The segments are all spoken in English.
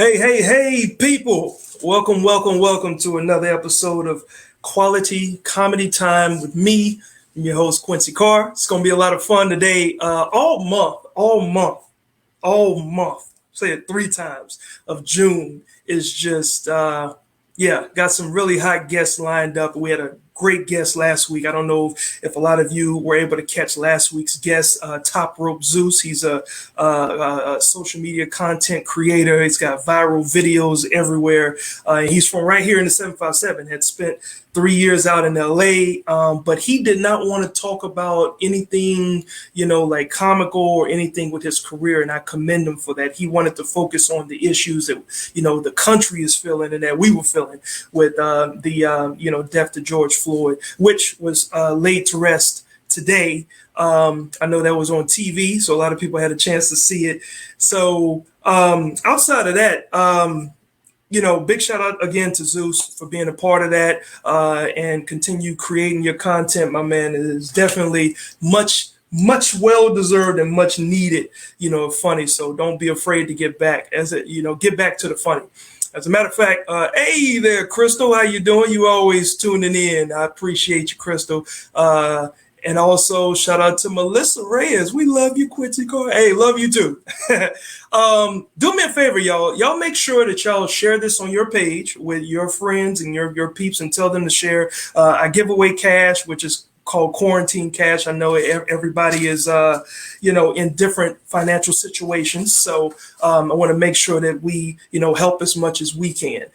Hey, people. Welcome to another episode of Quality Comedy Time with me, and your host, Quincy Carr. It's going to be a lot of fun today. All month, say it 3 times, of June is just, got some really hot guests lined up. We had a great guest last week. I don't know if a lot of you were able to catch last week's guest, Top Rope Zeus. He's a social media content creator. He's got viral videos everywhere. He's from right here in the 757, had spent 3 years out in LA, but he did not want to talk about anything, like comical or anything with his career, and I commend him for that. He wanted to focus on the issues that, the country is feeling and that we were feeling with the death to George Floyd, which was laid to rest today. I know that was on TV, so a lot of people had a chance to see it. So outside of that, big shout out again to Zeus for being a part of that and continue creating your content, my man. It is definitely much well deserved and much needed, funny. So don't be afraid to get back get back to the funny. As a matter of fact, hey there, Crystal, how you doing? You always tuning in. I appreciate you, Crystal. And also shout out to Melissa Reyes. We love you, Quincy Carr. Hey, love you too. Do me a favor, y'all. Y'all make sure that y'all share this on your page with your friends and your peeps and tell them to share. I give away cash, which is called quarantine cash. I know everybody is, in different financial situations. So I want to make sure that we, help as much as we can.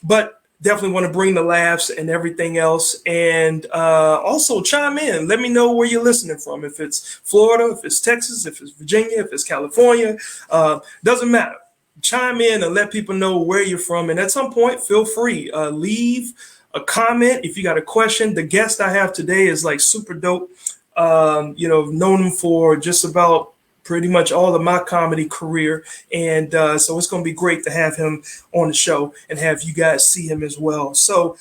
But definitely want to bring the laughs and everything else. And also chime in. Let me know where you're listening from. If it's Florida, if it's Texas, if it's Virginia, if it's California, doesn't matter. Chime in and let people know where you're from. And at some point, feel free. Leave a comment if you got a question. The guest I have today is like super dope. Known him for just about pretty much all of my comedy career. And so it's going to be great to have him on the show and have you guys see him as well. So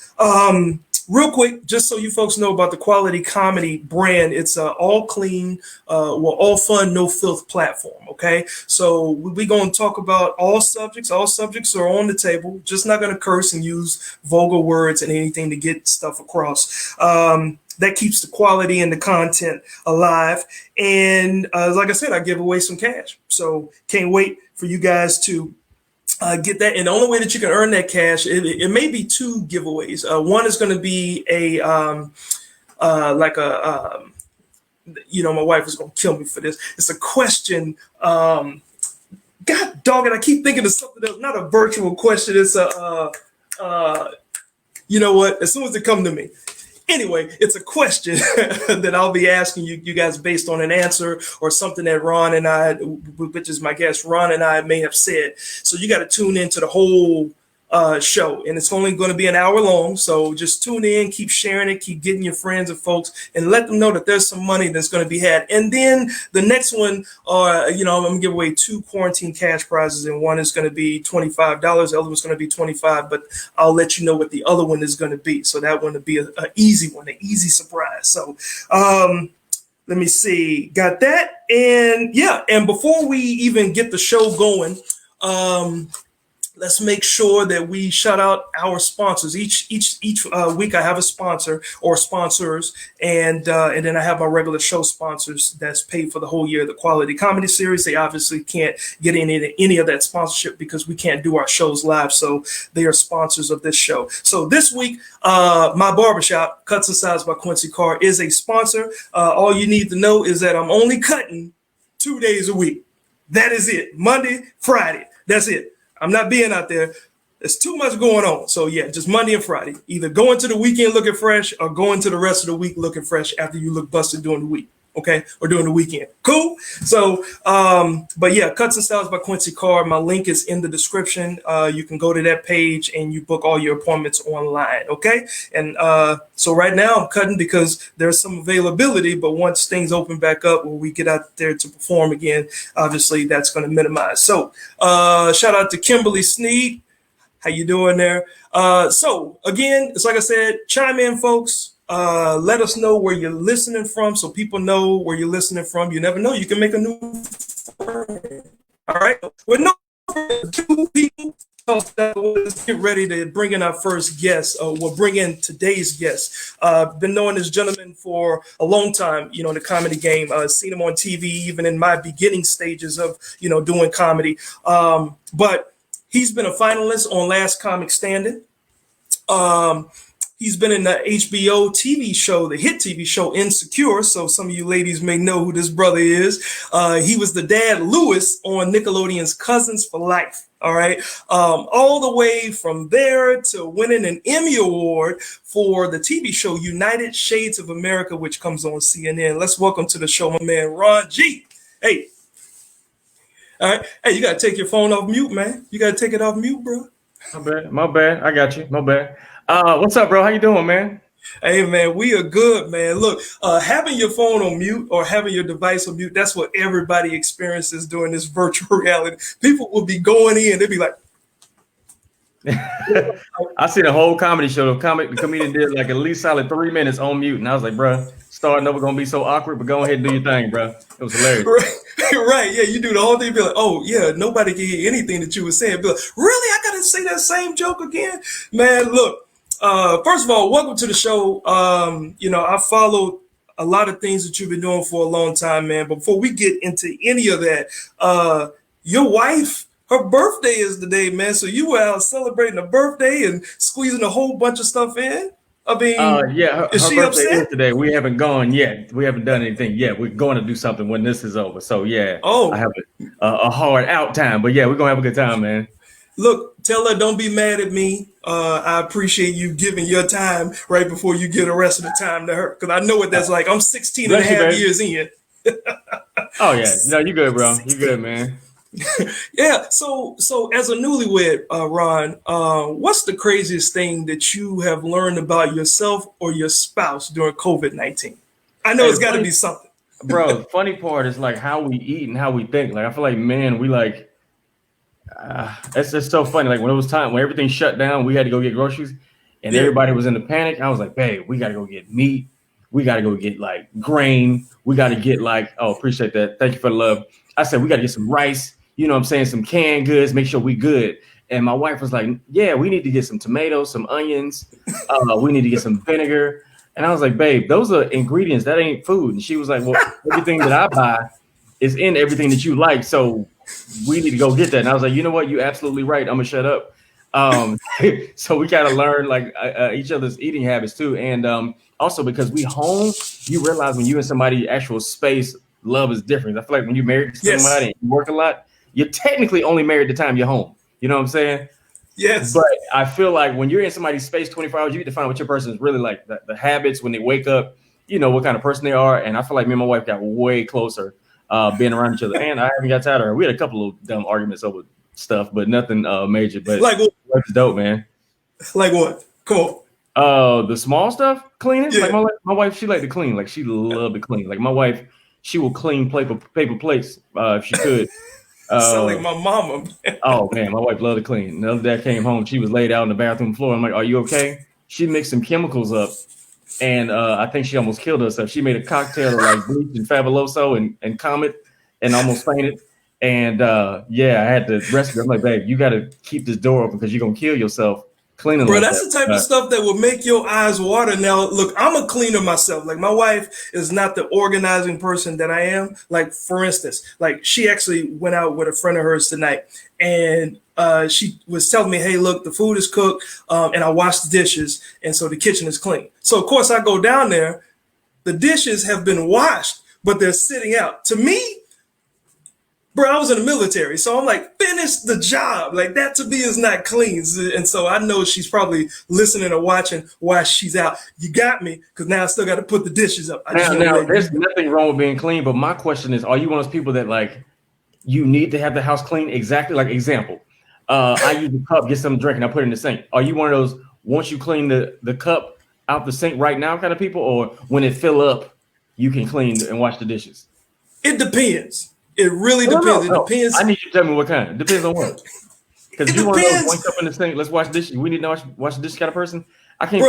real quick, just so you folks know about the Quality Comedy brand, it's all clean, all fun, no filth platform. Okay. So we're going to talk about all subjects. All subjects are on the table, just not going to curse and use vulgar words and anything to get stuff across. That keeps the quality and the content alive. And like I said, I give away some cash. So can't wait for you guys to get that. And the only way that you can earn that cash, it may be 2 giveaways. One is going to be my wife is going to kill me for this. It's a question. God dog it. I keep thinking of something that's not a virtual question. It's you know what? As soon as it come to me. Anyway, it's a question that I'll be asking you guys based on an answer or something that Ron and I, which is my guest, Ron and I may have said. So you got to tune into the whole show, and it's only going to be an hour long. So just tune in, keep sharing it, keep getting your friends and folks, and let them know that there's some money that's going to be had. And then the next one, I'm going to give away 2 quarantine cash prizes, and one is going to be $25. The other one's going to be $25, but I'll let you know what the other one is going to be. So that one will be an easy one, an easy surprise. So let me see, got that. And before we even get the show going, let's make sure that we shout out our sponsors. Each week I have a sponsor or sponsors, and then I have my regular show sponsors that's paid for the whole year. The Quality Comedy Series, they obviously can't get any of that sponsorship because we can't do our shows live, so they are sponsors of this show. So this week, my barbershop, Cuts and Sides by Quincy Carr, is a sponsor. All you need to know is that I'm only cutting 2 days a week. That is it. Monday, Friday. That's it. I'm not being out there. There's too much going on. So yeah, just Monday and Friday. Either go into the weekend looking fresh or go into the rest of the week looking fresh after you look busted during the week. Okay, or during the weekend. Cool. So, but yeah, Cuts and Styles by Quincy Carr. My link is in the description. You can go to that page and you book all your appointments online. Okay, and so right now I'm cutting because there's some availability, but once things open back up, when we get out there to perform again, obviously that's going to minimize. So, shout out to Kimberly Sneed. How you doing there? So again, it's like I said, chime in, folks. Let us know where you're listening from so people know where you're listening from. You never know. You can make a new friend. All right. With no two people. Let's get ready to bring in our first guest. We'll bring in today's guest. Been knowing this gentleman for a long time, in the comedy game. Seen him on TV, even in my beginning stages of, doing comedy. But he's been a finalist on Last Comic Standing. He's been in the HBO TV show, the hit TV show Insecure. So some of you ladies may know who this brother is. He was the dad, Lewis, on Nickelodeon's Cousins for Life. All right. All the way from there to winning an Emmy Award for the TV show United Shades of America, which comes on CNN. Let's welcome to the show my man, RonG. Hey. All right. Hey, you got to take your phone off mute, man. You got to take it off mute, bro. My bad. I got you. My bad. What's up, bro? How you doing, man? Hey, man, we are good, man. Look, having your phone on mute or having your device on mute, that's what everybody experiences during this virtual reality. People will be going in. They'll be like. I seen a whole comedy show. The comedian did like at least solid 3 minutes on mute. And I was like, bro, starting over going to be so awkward, but go ahead and do your thing, bro. It was hilarious. Right. Yeah, you do the whole thing. Be like, oh, yeah, nobody can hear anything that you were saying. Be like, really? I got to say that same joke again? Man, look. First of all, welcome to the show. I followed a lot of things that you've been doing for a long time, man. But before we get into any of that, your wife, her birthday is today, man. So you were out celebrating a birthday and squeezing a whole bunch of stuff in. I mean, her she birthday upset? is today. We haven't gone yet. We haven't done anything yet. We're going to do something when this is over. So yeah, I have a hard out time, but yeah, we're gonna have a good time, man. Look, tell her don't be mad at me. I appreciate you giving your time right before you give the rest of the time to her. Because I know what that's like. I'm 16 and a half years in. Oh, yeah. No, you good, bro. You good, man. Yeah. So as a newlywed, Ron, what's the craziest thing that you have learned about yourself or your spouse during COVID-19? I know it's got to be something. Bro, the funny part is like how we eat and how we think. Like, I feel like, man, we like... it's just so funny. Like when it was time when everything shut down, we had to go get groceries, and everybody was in the panic. I was like, "Babe, we got to go get meat. We got to go get like grain. We got to get like appreciate that. Thank you for the love." I said, "We got to get some rice. You know what I'm saying? Some canned goods. Make sure we good." And my wife was like, "Yeah, we need to get some tomatoes, some onions. We need to get some vinegar." And I was like, "Babe, those are ingredients. That ain't food." And she was like, "Well, everything that I buy is in everything that you like. So we need to go get that." And I was like, you know what? You're absolutely right. I'm gonna shut up. So we kind of learn like each other's eating habits too. And also because we home, you realize when you're in somebody's actual space, love is different. I feel like when you're married to somebody and you work a lot, you're technically only married the time you're home. You know what I'm saying? Yes. But I feel like when you're in somebody's space 24 hours, you get to find out what your person is really like, the habits when they wake up, what kind of person they are. And I feel like me and my wife got way closer being around each other, and I haven't got tired of her. We had a couple of dumb arguments over stuff, but nothing major. But like what? It's dope, man. Like what? Cool. The small stuff, cleaning. Yeah. Like my wife, she like to clean. Like she loved to clean. Like my wife, she will clean paper plates if she could. Sound like my mama. Oh man, my wife loved to clean. The other day I came home, she was laid out on the bathroom floor. I'm like, "Are you okay?" She mixed some chemicals up. And I think she almost killed herself. She made a cocktail of like bleach and Fabuloso and Comet and almost fainted. And I had to rescue her. I'm like, "Babe, you got to keep this door open because you're going to kill yourself cleaning." Bro, like that's the type of stuff that will make your eyes water. Now, look, I'm a cleaner myself. Like my wife is not the organizing person that I am. Like, for instance, like she actually went out with a friend of hers tonight and she was telling me, "Hey, look, the food is cooked and I washed the dishes. And so the kitchen is clean." So, of course, I go down there. The dishes have been washed, but they're sitting out. To me, bro, I was in the military. So I'm like, finish the job. Like that to me is not clean. And so I know she's probably listening or watching while she's out. You got me because now I still got to put the dishes up. Now there's nothing wrong with being clean. But my question is, are you one of those people that like you need to have the house clean? Exactly. Like example. I use a cup, get something to drink, and I put it in the sink. Are you one of those once you clean the cup out the sink right now kind of people, or when it fill up, you can clean and wash the dishes? It depends. It really depends. It depends. I need you to tell me what kind. It depends on what. Because you want to know one cup in the sink, let's wash dishes. We need to wash the dishes kind of person. I can't.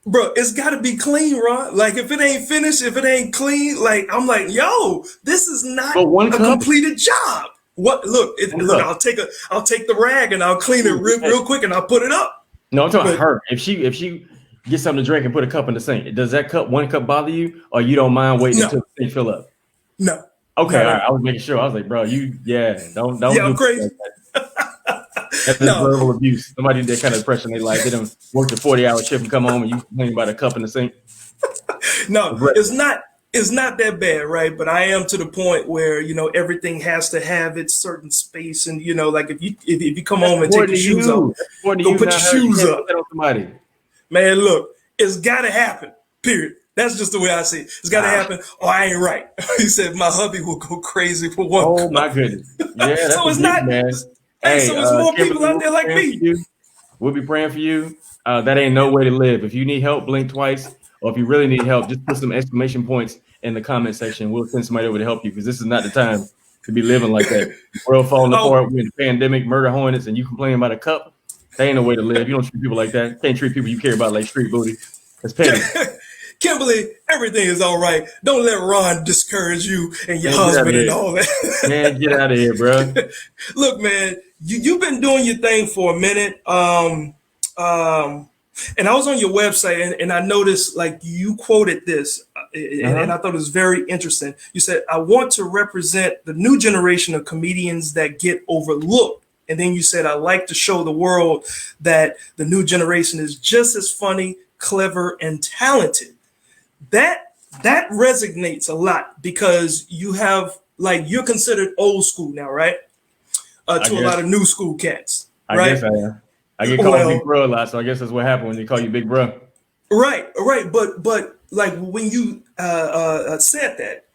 Bro, it's got to be clean, Ron. Like if it ain't finished, if it ain't clean, like I'm like, yo, this is not a completed job. What? Look, look. I'll take the rag and I'll clean it real quick and I'll put it up. No, I'm talking about her. If she gets something to drink and put a cup in the sink, does that one cup bother you, or you don't mind waiting until the sink fill up? No. Okay, all right. I was making sure. I was like, bro, don't Yeah, do I'm crazy. Like that. That's verbal abuse. Somebody that kind of impression they like. They don't work the 40-hour shift and come home and you complain about a cup in the sink. No, it's not. It's not that bad, right? But I am to the point where everything has to have its certain space, and like if you come home and take your shoes off, go put your shoes up. Man, look, it's got to happen. Period. That's just the way I see it. It's got to happen. Oh, I ain't right. He said my hubby will go crazy for one. Oh my goodness. Yeah, that's so it's not. Man. Hey, so it's more people out there like me. We'll be praying for you. That ain't no way to live. If you need help, blink twice. Or if you really need help, just put some exclamation points in the comment section. We'll send somebody over to help you, because this is not the time to be living like that. The world falling apart. We're in a pandemic, murder hornets, and you complaining about a cup. That ain't no way to live. You don't treat people like that. You can't treat people you care about like street booty. That's petty. Kimberly, everything is all right. Don't let Ron discourage you and your husband and all that. Man, get out of here, bro. Look, man, you've been doing your thing for a minute. And I was on your website and I noticed like you quoted this and I thought it was very interesting. You said, I want to represent the new generation of comedians that get overlooked. And then you said, I like to show the world that the new generation is just as funny, clever, and talented. That resonates a lot, because you have you're considered old school now, right? To a lot of new school cats. Right? I guess I am. I get called Big Bro a lot, so I guess that's what happened when they call you Big Bro. Right. But like when you said that,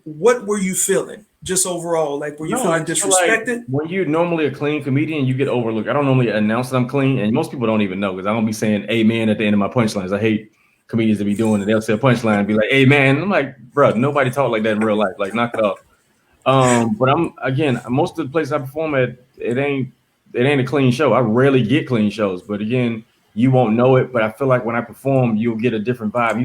what were you feeling? Just overall, like were you feeling disrespected? Like when you're normally a clean comedian, you get overlooked. I don't normally announce that I'm clean, and most people don't even know, because I don't be saying "Amen" at the end of my punchlines. I hate comedians to be doing it. They'll say a punchline and be like, "Amen." I'm like, bro, nobody talk like that in real life. Like, knock it off. But most of the places I perform at, it ain't a clean show. I rarely get clean shows, but again, you won't know it. But I feel like when I perform, you'll get a different vibe.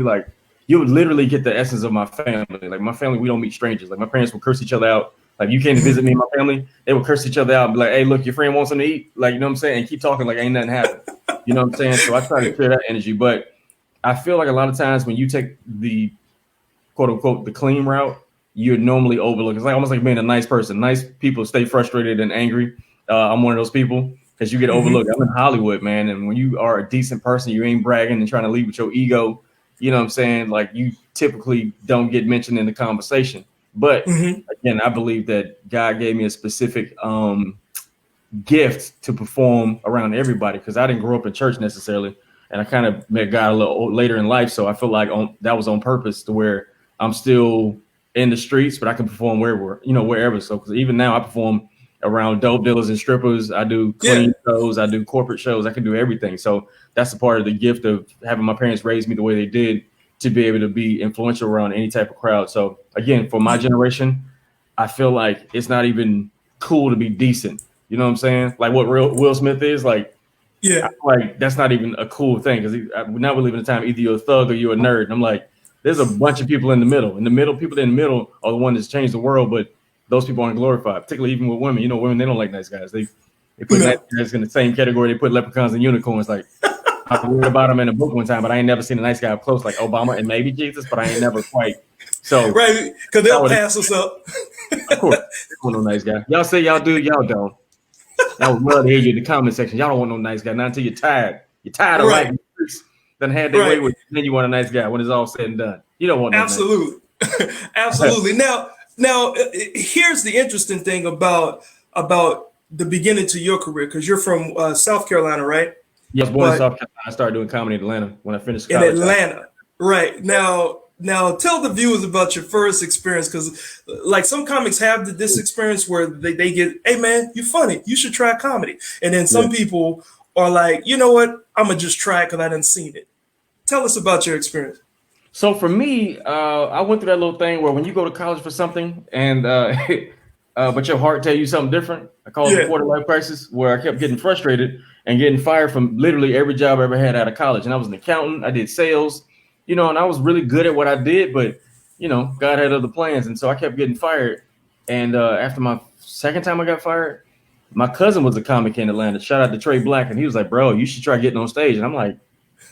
You'll literally get the essence of my family. Like my family, we don't meet strangers. Like my parents will curse each other out. Like you came to visit me and my family, they will curse each other out and be like, "Hey, look, your friend wants something to eat." Like, you know what I'm saying? And keep talking like ain't nothing happened. You know what I'm saying? So I try to clear that energy. But I feel like a lot of times when you take the quote unquote the clean route, you're normally overlooked. It's like almost like being a nice person. Nice people stay frustrated and angry. I'm one of those people, because you get overlooked. I'm in Hollywood, man. And when you are a decent person, you ain't bragging and trying to lead with your ego. You know what I'm saying? Like you typically don't get mentioned in the conversation. But again, I believe that God gave me a specific gift to perform around everybody, because I didn't grow up in church necessarily. And I kind of met God a little later in life. So I feel like that was on purpose, to where I'm still in the streets, but I can perform wherever. So because even now I perform around dope dealers and strippers. I do clean shows. I do corporate shows. I can do everything. So that's a part of the gift of having my parents raise me the way they did, to be able to be influential around any type of crowd. So again, for my generation, I feel like it's not even cool to be decent. You know what I'm saying? Like what Will Smith is like. Yeah, I feel like that's not even a cool thing, because now we live in a time either you're a thug or you're a nerd. And I'm like, there's a bunch of people in the middle. People in the middle are the ones that's changed the world, but those people aren't glorified, particularly even with women. You know, women, they don't like nice guys. They put nice guys in the same category. They put leprechauns and unicorns. Like, I read about them in a book one time, but I ain't never seen a nice guy up close like Obama and maybe Jesus, but I ain't never quite. So right, because they'll pass us up. Of course, they don't want no nice guy. Y'all say y'all do, y'all don't. I would love to hear you in the comment section. Y'all don't want no nice guy. Not until you're tired. You're tired of writing. Done had their way with you. Then you want a nice guy when it's all said and done. You don't want no absolutely, nice absolutely. Now, here's the interesting thing about the beginning to your career, because you're from South Carolina, right? Yeah, I was born in South Carolina. I started doing comedy in Atlanta when I finished college. In Atlanta, right? Now, tell the viewers about your first experience, because like some comics have this experience where they get, "Hey man, you're funny, you should try comedy," and then some people are like, "You know what? I'm gonna just try it because I didn't seen it." Tell us about your experience. So for me, I went through that little thing where when you go to college for something and but your heart tell you something different. I call it the quarter life crisis, where I kept getting frustrated and getting fired from literally every job I ever had out of college. And I was an accountant. I did sales. And I was really good at what I did, but, God had other plans. And so I kept getting fired. And after my second time I got fired. My cousin was a comic in Atlanta. Shout out to Trey Black, and he was like, "Bro, you should try getting on stage." And I'm like,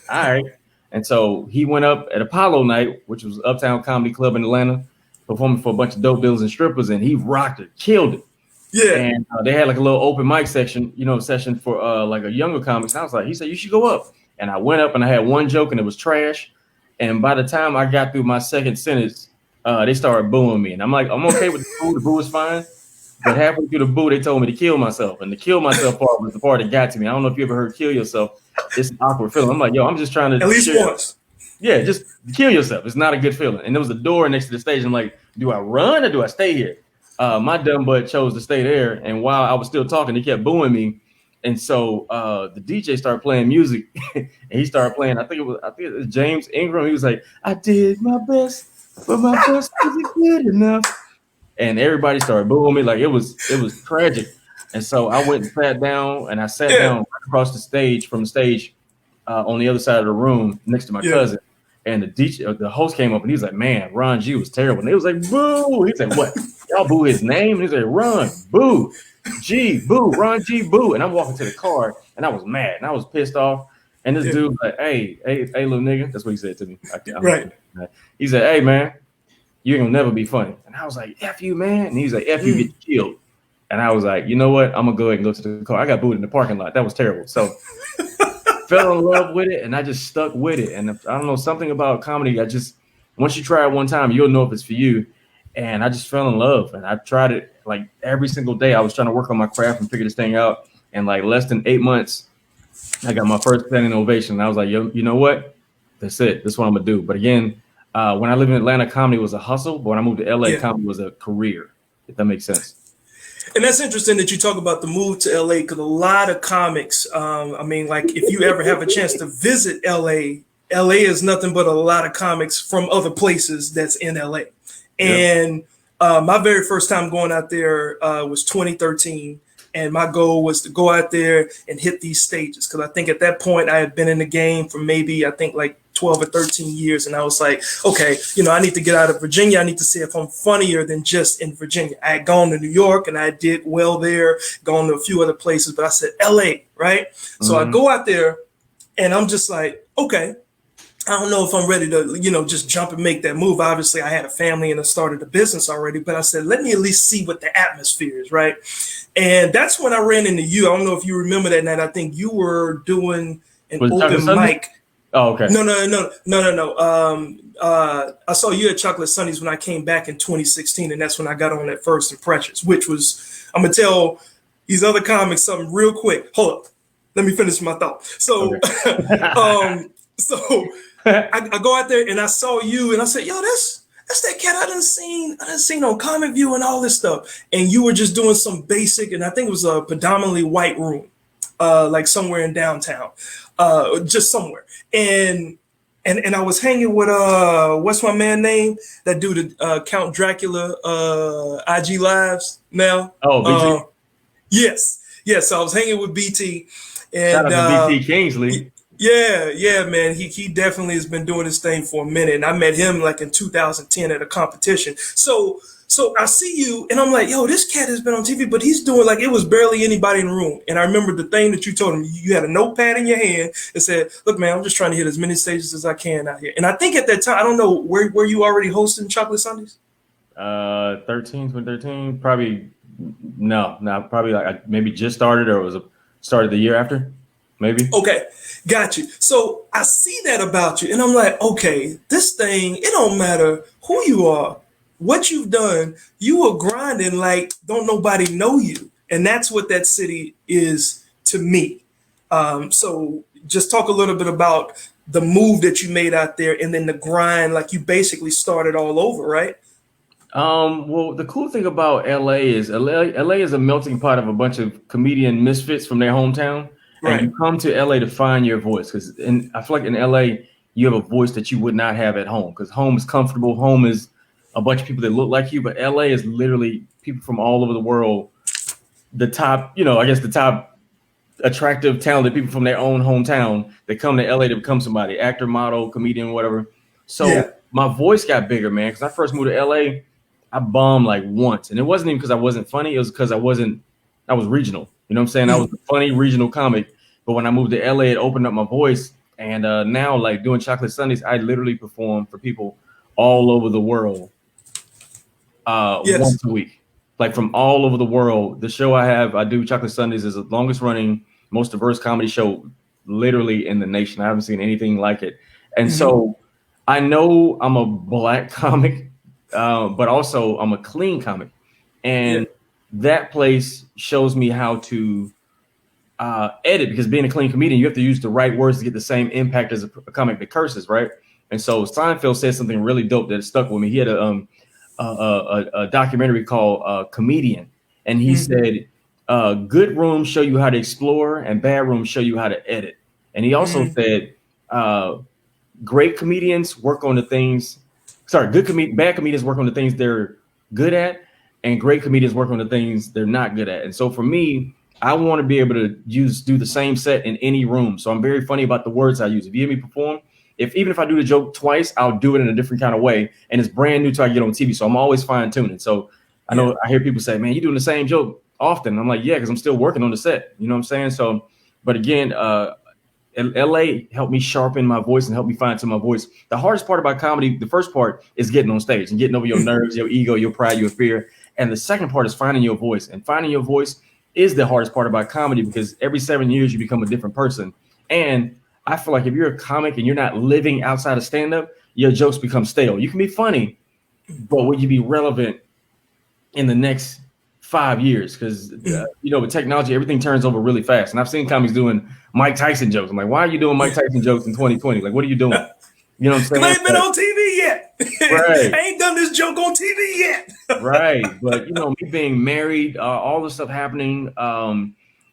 "All right." And so he went up at Apollo Night, which was Uptown Comedy Club in Atlanta, performing for a bunch of dope dealers and strippers, and he rocked it, killed it. Yeah. And they had like a little open mic section, session for like a younger comics. And I was like, he said, you should go up. And I went up and I had one joke and it was trash. And by the time I got through my second sentence, they started booing me. And I'm like, I'm okay with the boo. The boo is fine. But halfway through the boo, they told me to kill myself. And the kill myself part was the part that got to me. I don't know if you ever heard kill yourself. It's an awkward feeling. I'm like, yo, I'm just trying to. At least once. Yeah, just kill yourself. It's not a good feeling. And there was a door next to the stage. I'm like, do I run or do I stay here? My dumb butt chose to stay there. And while I was still talking, they kept booing me. And so the DJ started playing music and he started playing, I think it was James Ingram. He was like, I did my best, but my best wasn't good enough. And everybody started booing me. Like it was tragic. And so I went and sat down and I sat down across the stage from the stage on the other side of the room next to my cousin. And the DJ, the host came up and he was like, man, RonG was terrible. And they was like, boo. He said, what? Y'all boo his name? And he said, Ron, boo. G, boo. RonG, boo. And I'm walking to the car and I was mad and I was pissed off. And this dude was like, hey, little nigga. That's what he said to me. Right. He said, hey, man, you ain't gonna never be funny. And I was like, F you, man. And he's like, F you, get killed. And I was like, you know what? I'm gonna go ahead and go to the car. I got booed in the parking lot. That was terrible. So fell in love with it and I just stuck with it. And I don't know, something about comedy, once you try it one time, you'll know if it's for you. And I just fell in love and I tried it like every single day. I was trying to work on my craft and figure this thing out. And like less than 8 months, I got my first standing ovation. And I was like, yo, you know what? That's it. That's what I'm gonna do. But again, when I lived in Atlanta, comedy was a hustle. But when I moved to LA, comedy was a career, if that makes sense. And that's interesting that you talk about the move to LA because a lot of comics, I mean, like if you ever have a chance to visit LA, LA is nothing but a lot of comics from other places that's in LA. And my very first time going out there was 2013. And my goal was to go out there and hit these stages because I think at that point I had been in the game for maybe, I think like 12 or 13 years. And I was like, okay, I need to get out of Virginia. I need to see if I'm funnier than just in Virginia. I had gone to New York and I did well there, gone to a few other places, but I said LA, right? So I go out there and I'm just like, okay, I don't know if I'm ready to, just jump and make that move. Obviously, I had a family and I started a business already, but I said, let me at least see what the atmosphere is, right? And that's when I ran into you. I don't know if you remember that night. I think you were doing an open mic. Oh, okay. No. I saw you at Chocolate Sundays when I came back in 2016, and that's when I got on that First Impressions, which was, I'm going to tell these other comics something real quick. Hold up. Let me finish my thought. So, I go out there and I saw you and I said, yo, that's that cat I done seen on Comic View and all this stuff. And you were just doing some basic, and I think it was a predominantly white room, like somewhere in downtown, just somewhere. And I was hanging with what's my man name? That dude, Count Dracula, IG Lives now. Oh, BT. Yes. So I was hanging with BT. And shout out to BT Kingsley. Yeah, man. He definitely has been doing this thing for a minute. And I met him like in 2010 at a competition. So I see you and I'm like, yo, this cat has been on TV, but he's doing like it was barely anybody in the room. And I remember the thing that you told him, you had a notepad in your hand and said, look, man, I'm just trying to hit as many stages as I can out here. And I think at that time, I don't know, were you already hosting Chocolate Sundays? 2013, probably probably like I maybe just started or it was started the year after. Maybe. Okay, got you. So I see that about you, and I'm like, okay, this thing, it don't matter who you are, what you've done, you are grinding like don't nobody know you. And that's what that city is to me. So just talk a little bit about the move that you made out there and then the grind, like you basically started all over, right? Well, the cool thing about LA is LA is a melting pot of a bunch of comedian misfits from their hometown. Right. And you come to LA to find your voice because I feel like in LA, you have a voice that you would not have at home because home is comfortable. Home is a bunch of people that look like you, but LA is literally people from all over the world. The top, the top attractive, talented people from their own hometown that come to LA to become somebody, actor, model, comedian, whatever. So my voice got bigger, man, because I first moved to LA. I bombed like once, and it wasn't even because I wasn't funny. It was because I was regional. You know what I'm saying? I was a funny regional comic. But when I moved to LA, it opened up my voice. And now, like doing Chocolate Sundays, I literally perform for people all over the world Yes. once a week. Like from all over the world. The show I do Chocolate Sundays is the longest running, most diverse comedy show literally in the nation. I haven't seen anything like it. And so I know I'm a black comic, but also I'm a clean comic. Yeah. And that place shows me how to edit, because being a clean comedian, you have to use the right words to get the same impact as a comic that curses, right? And so Seinfeld said something really dope that stuck with me. He had a documentary called Comedian, and he said, good rooms show you how to explore and bad rooms show you how to edit. And he also said, great comedians work on the things, bad comedians work on the things they're good at, and great comedians work on the things they're not good at. And so for me, I want to be able to do the same set in any room. So I'm very funny about the words I use. If you hear me perform, even if I do the joke twice, I'll do it in a different kind of way. And it's brand new till I get on TV. So I'm always fine tuning. So I know I hear people say, man, you're doing the same joke often. And I'm like, yeah, because I'm still working on the set. You know what I'm saying? So, but again, LA helped me sharpen my voice and help me find to my voice. The hardest part about comedy, the first part is getting on stage and getting over your nerves, your ego, your pride, your fear. And the second part is finding your voice. And finding your voice is the hardest part about comedy, because every 7 years you become a different person. And I feel like if you're a comic and you're not living outside of stand-up, your jokes become stale. You can be funny, but will you be relevant in the next 5 years? Because with technology, everything turns over really fast. And I've seen comics doing Mike Tyson jokes. I'm like, why are you doing Mike Tyson jokes in 2020? Like, what are you doing? You know what I'm saying? I ain't been on TV yet. Right. I ain't done this joke on TV yet. Right. But, me being married, all the stuff happening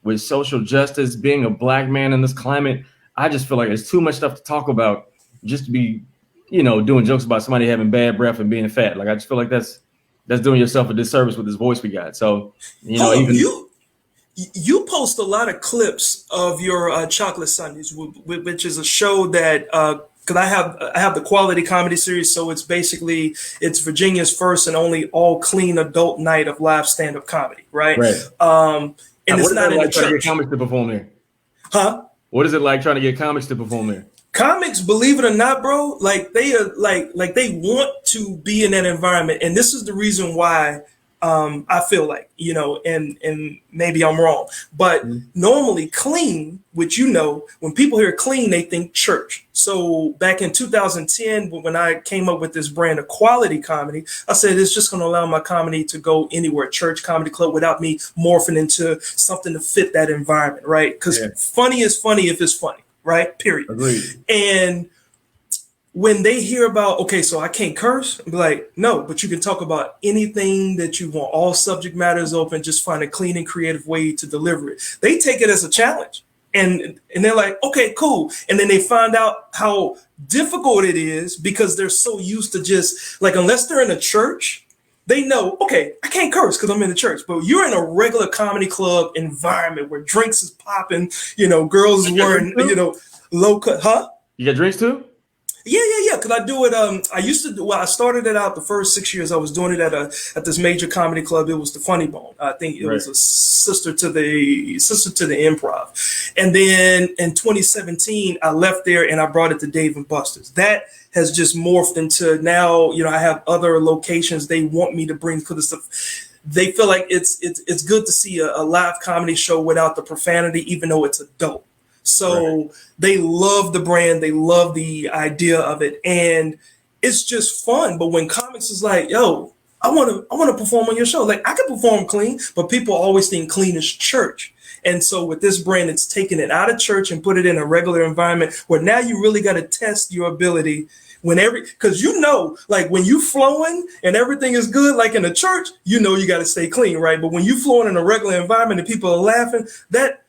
with social justice, being a black man in this climate, I just feel like there's too much stuff to talk about just to be, doing jokes about somebody having bad breath and being fat. Like, I just feel like that's doing yourself a disservice with this voice we got. So, you post a lot of clips of your Chocolate Sundays, which is a show that because I have the quality comedy series, so it's Virginia's first and only all clean adult night of live stand up comedy, right? And it's not in a church. Trying to get comics to perform there? Huh? What is it like trying to get comics to perform there? Comics, believe it or not, bro, like they are like they want to be in that environment, and this is the reason why. I feel like, and maybe I'm wrong, but normally clean, which, when people hear clean, they think church. So back in 2010, when I came up with this brand of quality comedy, I said, it's just going to allow my comedy to go anywhere, church, comedy club, without me morphing into something to fit that environment. Right. Because funny is funny if it's funny. Right. Period. Agreed. And when they hear about, okay, so I can't curse, I'm like, no, but you can talk about anything that you want. All subject matter is open. Just find a clean and creative way to deliver it. They take it as a challenge. And they're like, okay, cool. And then they find out how difficult it is, because they're so used to just like, unless they're in a church, they know, okay, I can't curse because I'm in the church. But you're in a regular comedy club environment where drinks is popping, girls wearing, low cut, huh? You got drinks too? Yeah. Because I do it. I started it out the first 6 years. I was doing it at this major comedy club. It was the Funny Bone. I think it was a sister to the Improv. And then in 2017, I left there and I brought it to Dave and Buster's. That has just morphed into now. I have other locations they want me to bring, because they feel like it's good to see a live comedy show without the profanity, even though it's adult. So they love the brand. They love the idea of it. And it's just fun. But when comics is like, yo, I want to perform on your show. Like, I can perform clean, but people always think clean is church. And so with this brand, it's taking it out of church and put it in a regular environment where now you really got to test your ability because like when you flowing and everything is good, like in a church, you got to stay clean, right? But when you flowing in a regular environment and people are laughing, that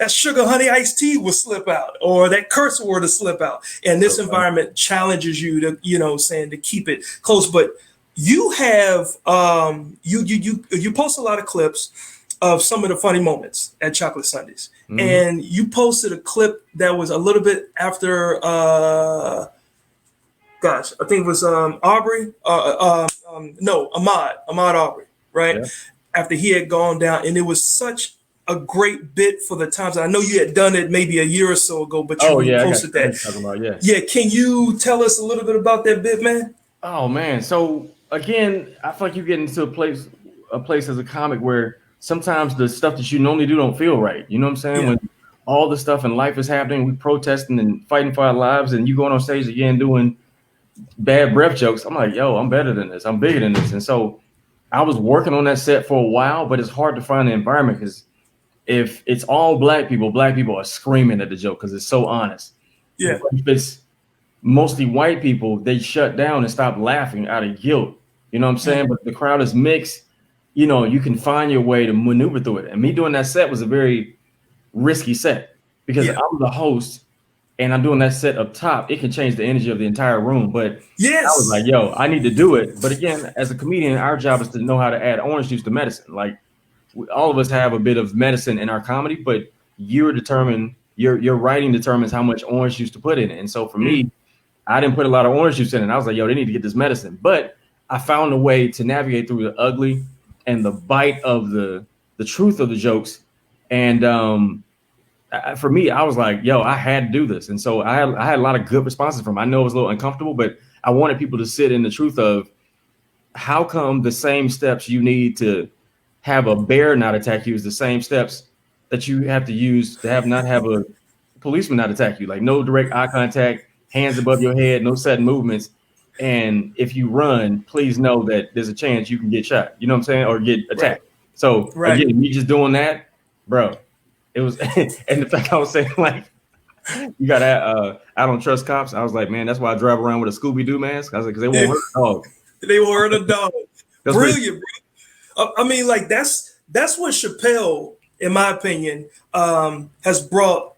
sugar honey iced tea will slip out, or that curse word will slip out. And this environment challenges you to, to keep it close. But you have, you post a lot of clips of some of the funny moments at Chocolate Sundays. Mm-hmm. And you posted a clip that was a little bit after, gosh, I think it was Aubrey. No, Ahmad Aubrey, right? Yeah. After he had gone down, and it was such a great bit for the times. I know you had done it maybe a year or so ago, but you Oh yeah, I got reposted you. I know that. what you're talking about. Yeah. Yeah, can you tell us a little bit about that bit, man? Oh man. So again, I feel like you get into a place as a comic where sometimes the stuff that you normally do don't feel right. You know what I'm saying? Yeah, When all the stuff in life is happening, we protesting and fighting for our lives, and you going on stage again doing bad breath jokes. I'm like, yo, I'm better than this. I'm bigger than this. And so I was working on that set for a while, but it's hard to find the environment because if it's all black people are screaming at the joke because it's so honest. yeah, But if it's mostly white people, they shut down and stop laughing out of guilt. You know what I'm saying? But the crowd is mixed. You know, you can find your way to maneuver through it. And me doing that set was a very risky set because yeah. I'm the host and I'm doing that set up top. It can change the energy of the entire room. But I was Yes. like, yo, I need to do it. But again, as a comedian, our job is to know how to add orange juice to medicine. Like all of us have a bit of medicine in our comedy, but your writing determines how much orange juice to put in it. And so for me, I didn't put a lot of orange juice in it. I was like, yo, they need to get this medicine. But I found a way to navigate through the ugly and the bite of the truth of the jokes. And for me, I was like, yo, I had to do this. And so I had a lot of good responses from it. I know it was a little uncomfortable, but I wanted people to sit in the truth of how come the same steps you need to have a bear not attack you is the same steps that you have to use to not have a policeman not attack you. Like no direct eye contact, hands above your head, no sudden movements. And if you run, please know that there's a chance you can get shot. You know what I'm saying? Or get Right. attacked. So Right. again, me just doing that, bro. It was, and the fact I was saying like, you got I don't trust cops. I was like, man, that's why I drive around with a Scooby Doo mask. I was like, because they won't hurt a dog. They were the dog. That's Brilliant, bro. I mean, like that's what Chappelle, in my opinion, has brought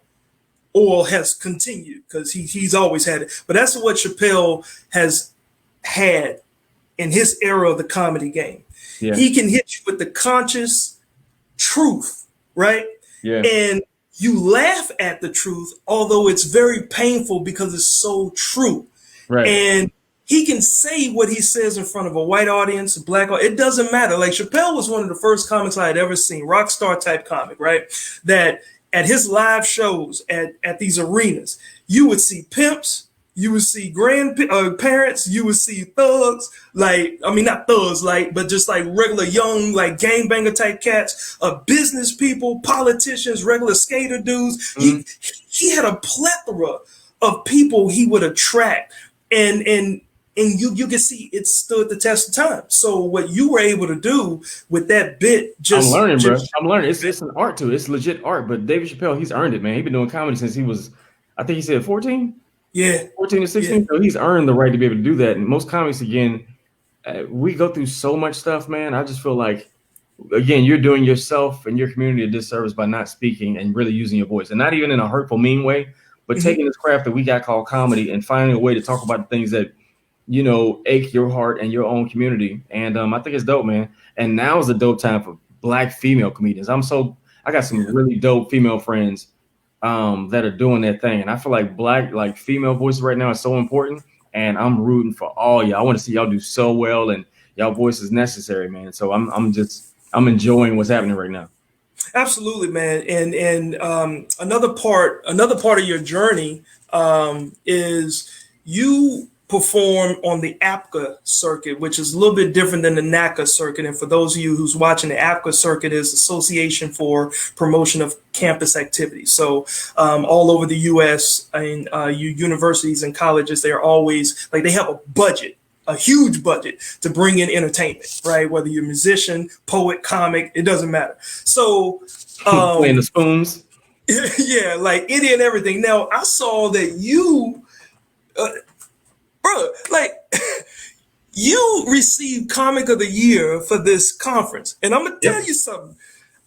or has continued because he's always had it. But that's what Chappelle has had in his era of the comedy game. Yeah. He can hit you with the conscious truth, right? Yeah. And you laugh at the truth, although it's very painful because it's so true. Right. And he can say what he says in front of a white audience, a black audience. It doesn't matter. Like Chappelle was one of the first comics I had ever seen, rock star type comic, right? That at his live shows at these arenas, you would see pimps, you would see grandparents, you would see thugs, like, I mean, not thugs, like, but just like regular young, like gangbanger type cats, business people, politicians, regular skater dudes. Mm-hmm. He had a plethora of people he would attract. And you can see it stood the test of time. So what you were able to do with that bit, I'm learning, bro. I'm learning. It's an art too. It's legit art. But David Chappelle, he's earned it, man. He's been doing comedy since he was, I think he said 14. Yeah, 14 to 16. Yeah. So he's earned the right to be able to do that. And most comics, again, we go through so much stuff, man. I just feel like, again, you're doing yourself and your community a disservice by not speaking and really using your voice, and not even in a hurtful, mean way, but taking this craft that we got called comedy and finding a way to talk about the things that, you know, ache your heart and your own community. And I think it's dope, man. And now is a dope time for Black female comedians. I got some really dope female friends that are doing that thing. And I feel like Black, like female voices right now is so important. And I'm rooting for all y'all. I want to see y'all do so well, and y'all voice is necessary, man. So I'm enjoying what's happening right now. Absolutely, man. And another part of your journey is you perform on the APCA circuit, which is a little bit different than the NACA circuit. And for those of you who's watching, the APCA circuit is Association for Promotion of Campus Activities. So all over the U.S. and universities and colleges, they're always like, they have a huge budget to bring in entertainment, right? Whether you're a musician, poet, comic, it doesn't matter. So playing the spoons. Yeah, like any and everything. Now I saw that you bro, like you received Comic of the Year for this conference. And I'm gonna tell you something.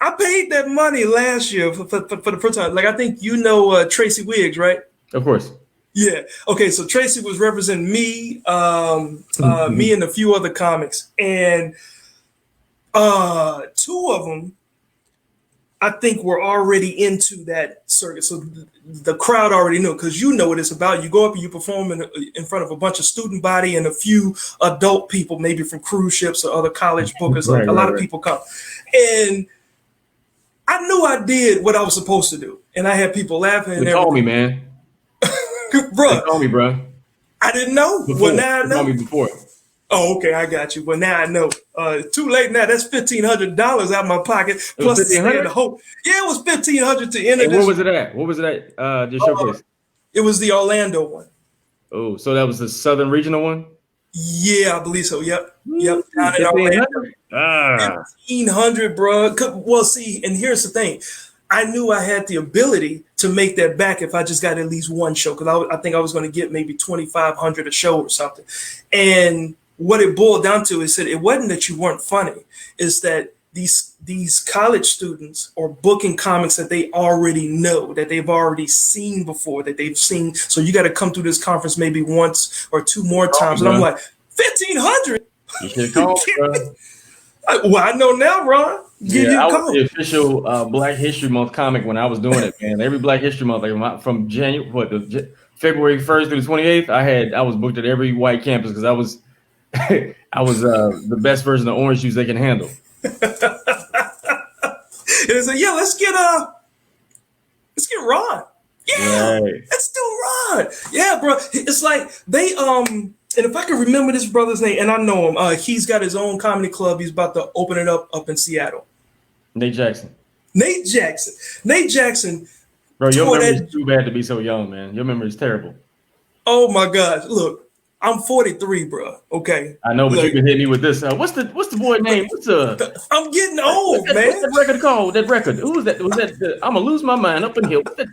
I paid that money last year for the first time. Like, I think you know Tracy Wiggs, right? Of course. Yeah. Okay. So Tracy was representing me, me and a few other comics, and two of them I think we're already into that circuit. So the crowd already know, because you know what it's about. You go up and you perform in front of a bunch of student body and a few adult people, maybe from cruise ships or other college bookers. Like a lot of people come. And I knew I did what I was supposed to do. And I had people laughing and They call me, man. They Bruh, call me, bro. I didn't know. Before. Well, now I They call know. me before. Oh, okay, I got you. Well, now I know. Too late now. That's $1,500 out of my pocket. It was Plus, the whole. Yeah, it was $1,500 to enter. And where was it at? What was it at? Just showcase. It was the Orlando one. Oh, so that was the Southern Regional one? Yeah, I believe so. Yep. Down in 1,500? Orlando. Ah. 1,500, bro. Well, see, and here's the thing. I knew I had the ability to make that back if I just got at least one show, because I think I was going to get maybe 2,500 a show or something. And what it boiled down to is that it wasn't that you weren't funny. It's that these college students are booking comics that they already know, that they've already seen before, that they've seen. So you got to come through this conference maybe once or two more times. And I'm like, 1,500? You should call, bro. Well, I know now, Ron. I was the official Black History Month comic when I was doing it, man. Every Black History Month, like from February 1st through the 28th, I was booked at every white campus because I was the best version of orange juice they can handle. And it's like, yeah, let's get Ron. Yeah, right. Let's do Ron. Yeah, bro. It's like they and if I can remember this brother's name, and I know him, he's got his own comedy club. He's about to open it up in Seattle. Nate Jackson. Bro, your memory is too bad to be so young, man. Your memory is terrible. Oh my gosh! Look, I'm 43, bro. Okay. I know, but you can hit me with this. What's the boy name? I'm getting old, man. What's that record called? That record. Who was that? Was that? I'm gonna lose my mind up in here. What's that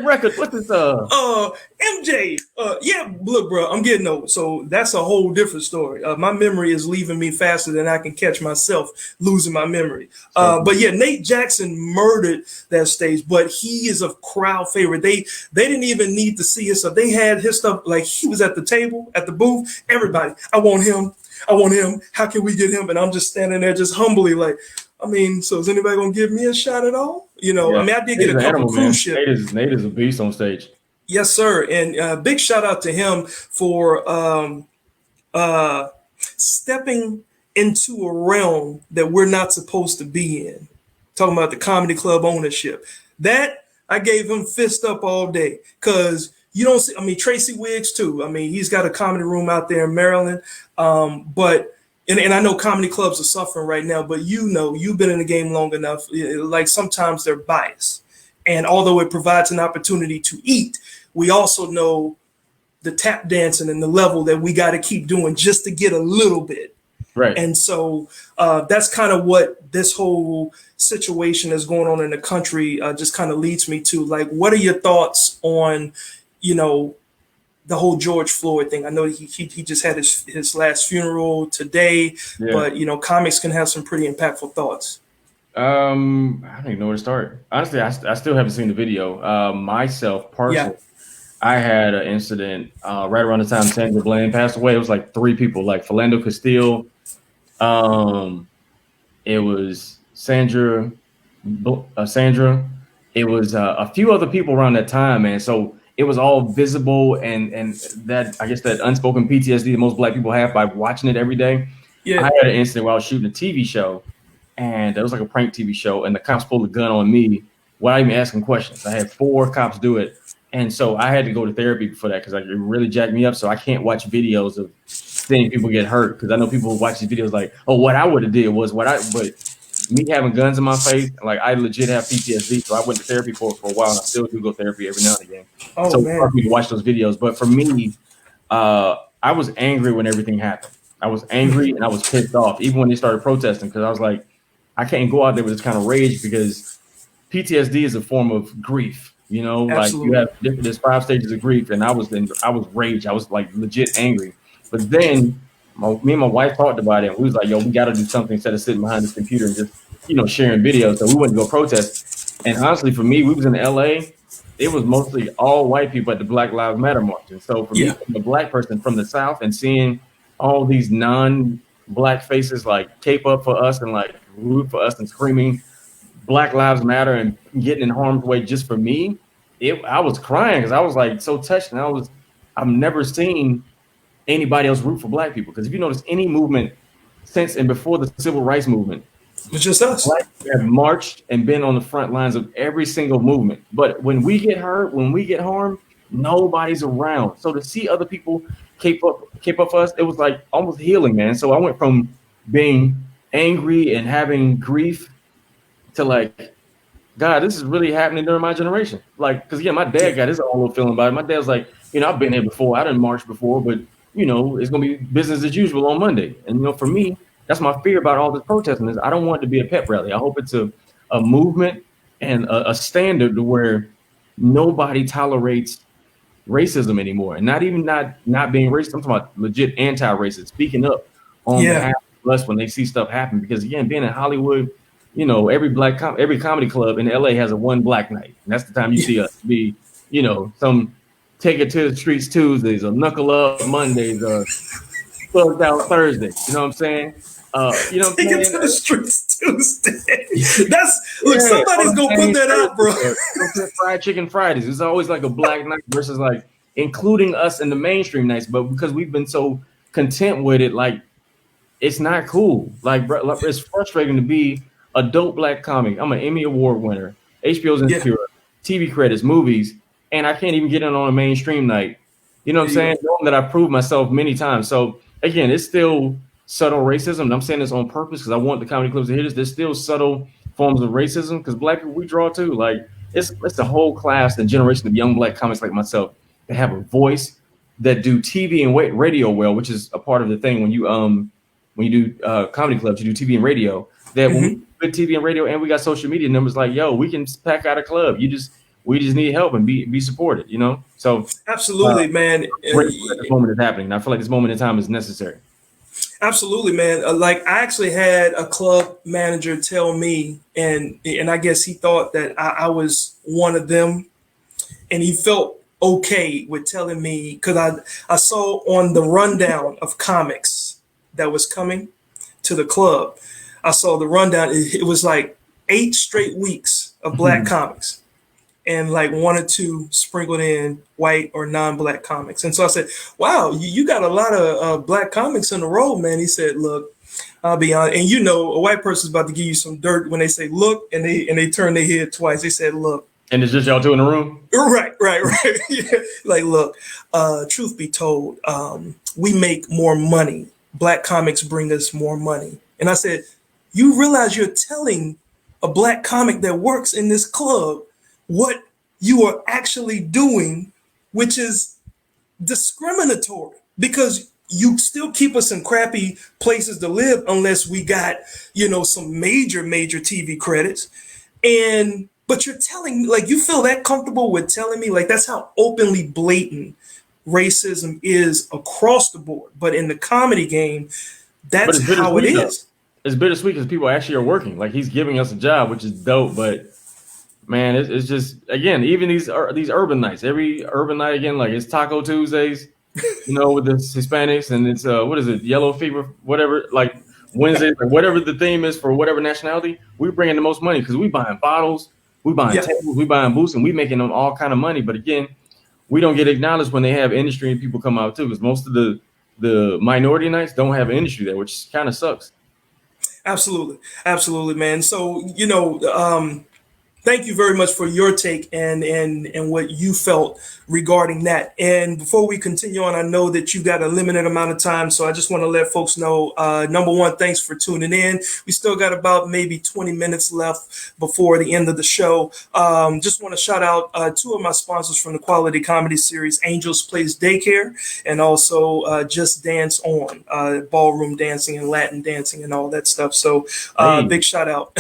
record? What's this? MJ. Yeah. Look, bro. I'm getting old, so that's a whole different story. My memory is leaving me faster than I can catch myself losing my memory. But yeah, Nate Jackson murdered that stage, but he is a crowd favorite. They didn't even need to see his stuff. They had his stuff, like he was at the table at the booth. Everybody, I want him. How can we get him? And I'm just standing there just humbly like, I mean, so is anybody going to give me a shot at all? You know, yeah. I mean, I did get a couple cruise ships. Nate is a beast on stage. Yes, sir. And big shout out to him for stepping into a realm that we're not supposed to be in. Talking about the comedy club ownership. That I gave him fist up all day, because you don't see, I mean, Tracy Wiggs too. I mean, he's got a comedy room out there in Maryland. But I know comedy clubs are suffering right now, but you know, you've been in the game long enough. Like sometimes they're biased. And although it provides an opportunity to eat, we also know the tap dancing and the level that we got to keep doing just to get a little bit. Right. And so that's kind of what this whole situation that's going on in the country just kind of leads me to. Like, what are your thoughts on, you know, the whole George Floyd thing? I know he just had his last funeral today, but, you know, comics can have some pretty impactful thoughts. I don't even know where to start. Honestly, I still haven't seen the video. Myself, personally, I had an incident right around the time Sandra Bland passed away. It was like 3 people, like Philando Castile. It was Sandra. It was a few other people around that time, man. So it was all visible, and that, I guess, that unspoken PTSD that most Black people have by watching it every day. Yeah. I had an incident where I was shooting a TV show, and it was like a prank TV show, and the cops pulled a gun on me without even asking questions. I had 4 cops do it. And so I had to go to therapy for that, because it really jacked me up. So I can't watch videos of seeing people get hurt, because I know people watch these videos like, oh, what I would have did was but me having guns in my face, like, I legit have PTSD. So I went to therapy for a while, and I still do go to therapy every now and again. Oh, so man. It's hard for me to watch those videos. But for me, I was angry when everything happened. I was angry and I was pissed off, even when they started protesting, because I was like, I can't go out there with this kind of rage, because PTSD is a form of grief. You know, Absolutely. Like there's 5 stages of grief, and I was rage. I was like legit angry. But then me and my wife talked about it, and we was like, yo, we got to do something instead of sitting behind this computer and just, you know, sharing videos. So we went to go protest. And honestly, for me, we was in LA. It was mostly all white people at the Black Lives Matter march. And so for me, I'm a Black person from the South, and seeing all these non-Black faces like cape up for us and like root for us and screaming Black Lives Matter and getting in harm's way just for me, I was crying because I was like so touched, and I've never seen anybody else root for Black people. Because if you notice any movement since and before the civil rights movement, It's just us. Black people have marched and been on the front lines of every single movement. But when we get hurt, when we get harmed, nobody's around. So to see other people keep up for us, it was like almost healing, man. So I went from being angry and having grief to like, God, this is really happening during my generation. Like, because my dad got his own little feeling about it. My dad was like, I've been here before. I didn't march before, but it's gonna be business as usual on Monday. And for me, that's my fear about all this protesting is I don't want it to be a pep rally. I hope it's a movement and a standard to where nobody tolerates racism anymore. And not even not being racist. I'm talking about legit anti-racist, speaking up on behalf of us when they see stuff happen. Because again, being in Hollywood, every comedy club in LA has a one black night. And that's the time you see us be, some Take It to the Streets Tuesdays or Knuckle Up Mondays or Thugged Out Thursdays. You know what I'm saying? Take It to the Streets Tuesday. Somebody's gonna put that out, bro. Fried Chicken Fridays. It's always like a black night versus like including us in the mainstream nights. But because we've been so content with it, like it's not cool. Like, bro, it's frustrating to be a dope black comic. I'm an Emmy Award winner, HBO's Insecure, TV credits, movies, and I can't even get in on a mainstream night. You know what I'm saying? Knowing that I've proved myself many times. So again, it's still subtle racism. And I'm saying this on purpose because I want the comedy clubs to hear this. There's still subtle forms of racism because Black people, we draw too. Like it's a whole class and generation of young Black comics like myself that have a voice, that do TV and radio well, which is a part of the thing when you do comedy clubs, you do TV and radio. That when we do TV and radio and we got social media numbers, like, yo, we can pack out a club. We just need help and be supported, So absolutely, man. This moment is happening. And I feel like this moment in time is necessary. Absolutely, man. Like I actually had a club manager tell me, and I guess he thought that I was one of them, and he felt okay with telling me because I saw on the rundown of comics that was coming to the club. I saw the rundown. It was like 8 straight weeks of Black comics, and like 1 or 2 sprinkled in white or non-Black comics. And so I said, wow, you got a lot of Black comics in a row, man. He said, look, I'll be honest. And a white person's about to give you some dirt when they say, look, and they turn their head twice. They said, look. And it's just y'all two in the room? Right. Yeah. Like, look, truth be told, we make more money. Black comics bring us more money. And I said, you realize you're telling a Black comic that works in this club what you are actually doing, which is discriminatory, because you still keep us in crappy places to live unless we got, some major TV credits. But you're telling, like, you feel that comfortable with telling me, like, that's how openly blatant racism is across the board. But in the comedy game, that's how it is. It's bittersweet because people actually are working. Like, he's giving us a job, which is dope, but man, it's just, again, even these urban nights, every urban night, again, like it's Taco Tuesdays, with the Hispanics, and it's what is it, Yellow Fever, whatever, like Wednesday, or whatever the theme is for whatever nationality, we bring in the most money because we buying bottles, we buying tables, we buying booths, and we making them all kind of money. But again, we don't get acknowledged when they have industry and people come out too, because most of the minority nights don't have an industry there, which kind of sucks. Absolutely, man. So, thank you very much for your take and what you felt regarding that. And before we continue on, I know that you got a limited amount of time, so I just want to let folks know, number one, thanks for tuning in. We still got about maybe 20 minutes left before the end of the show. Just want to shout out 2 of my sponsors from the Quality Comedy Series, Angels Place Daycare, and also Just Dance On, ballroom dancing and Latin dancing and all that stuff. So big shout out.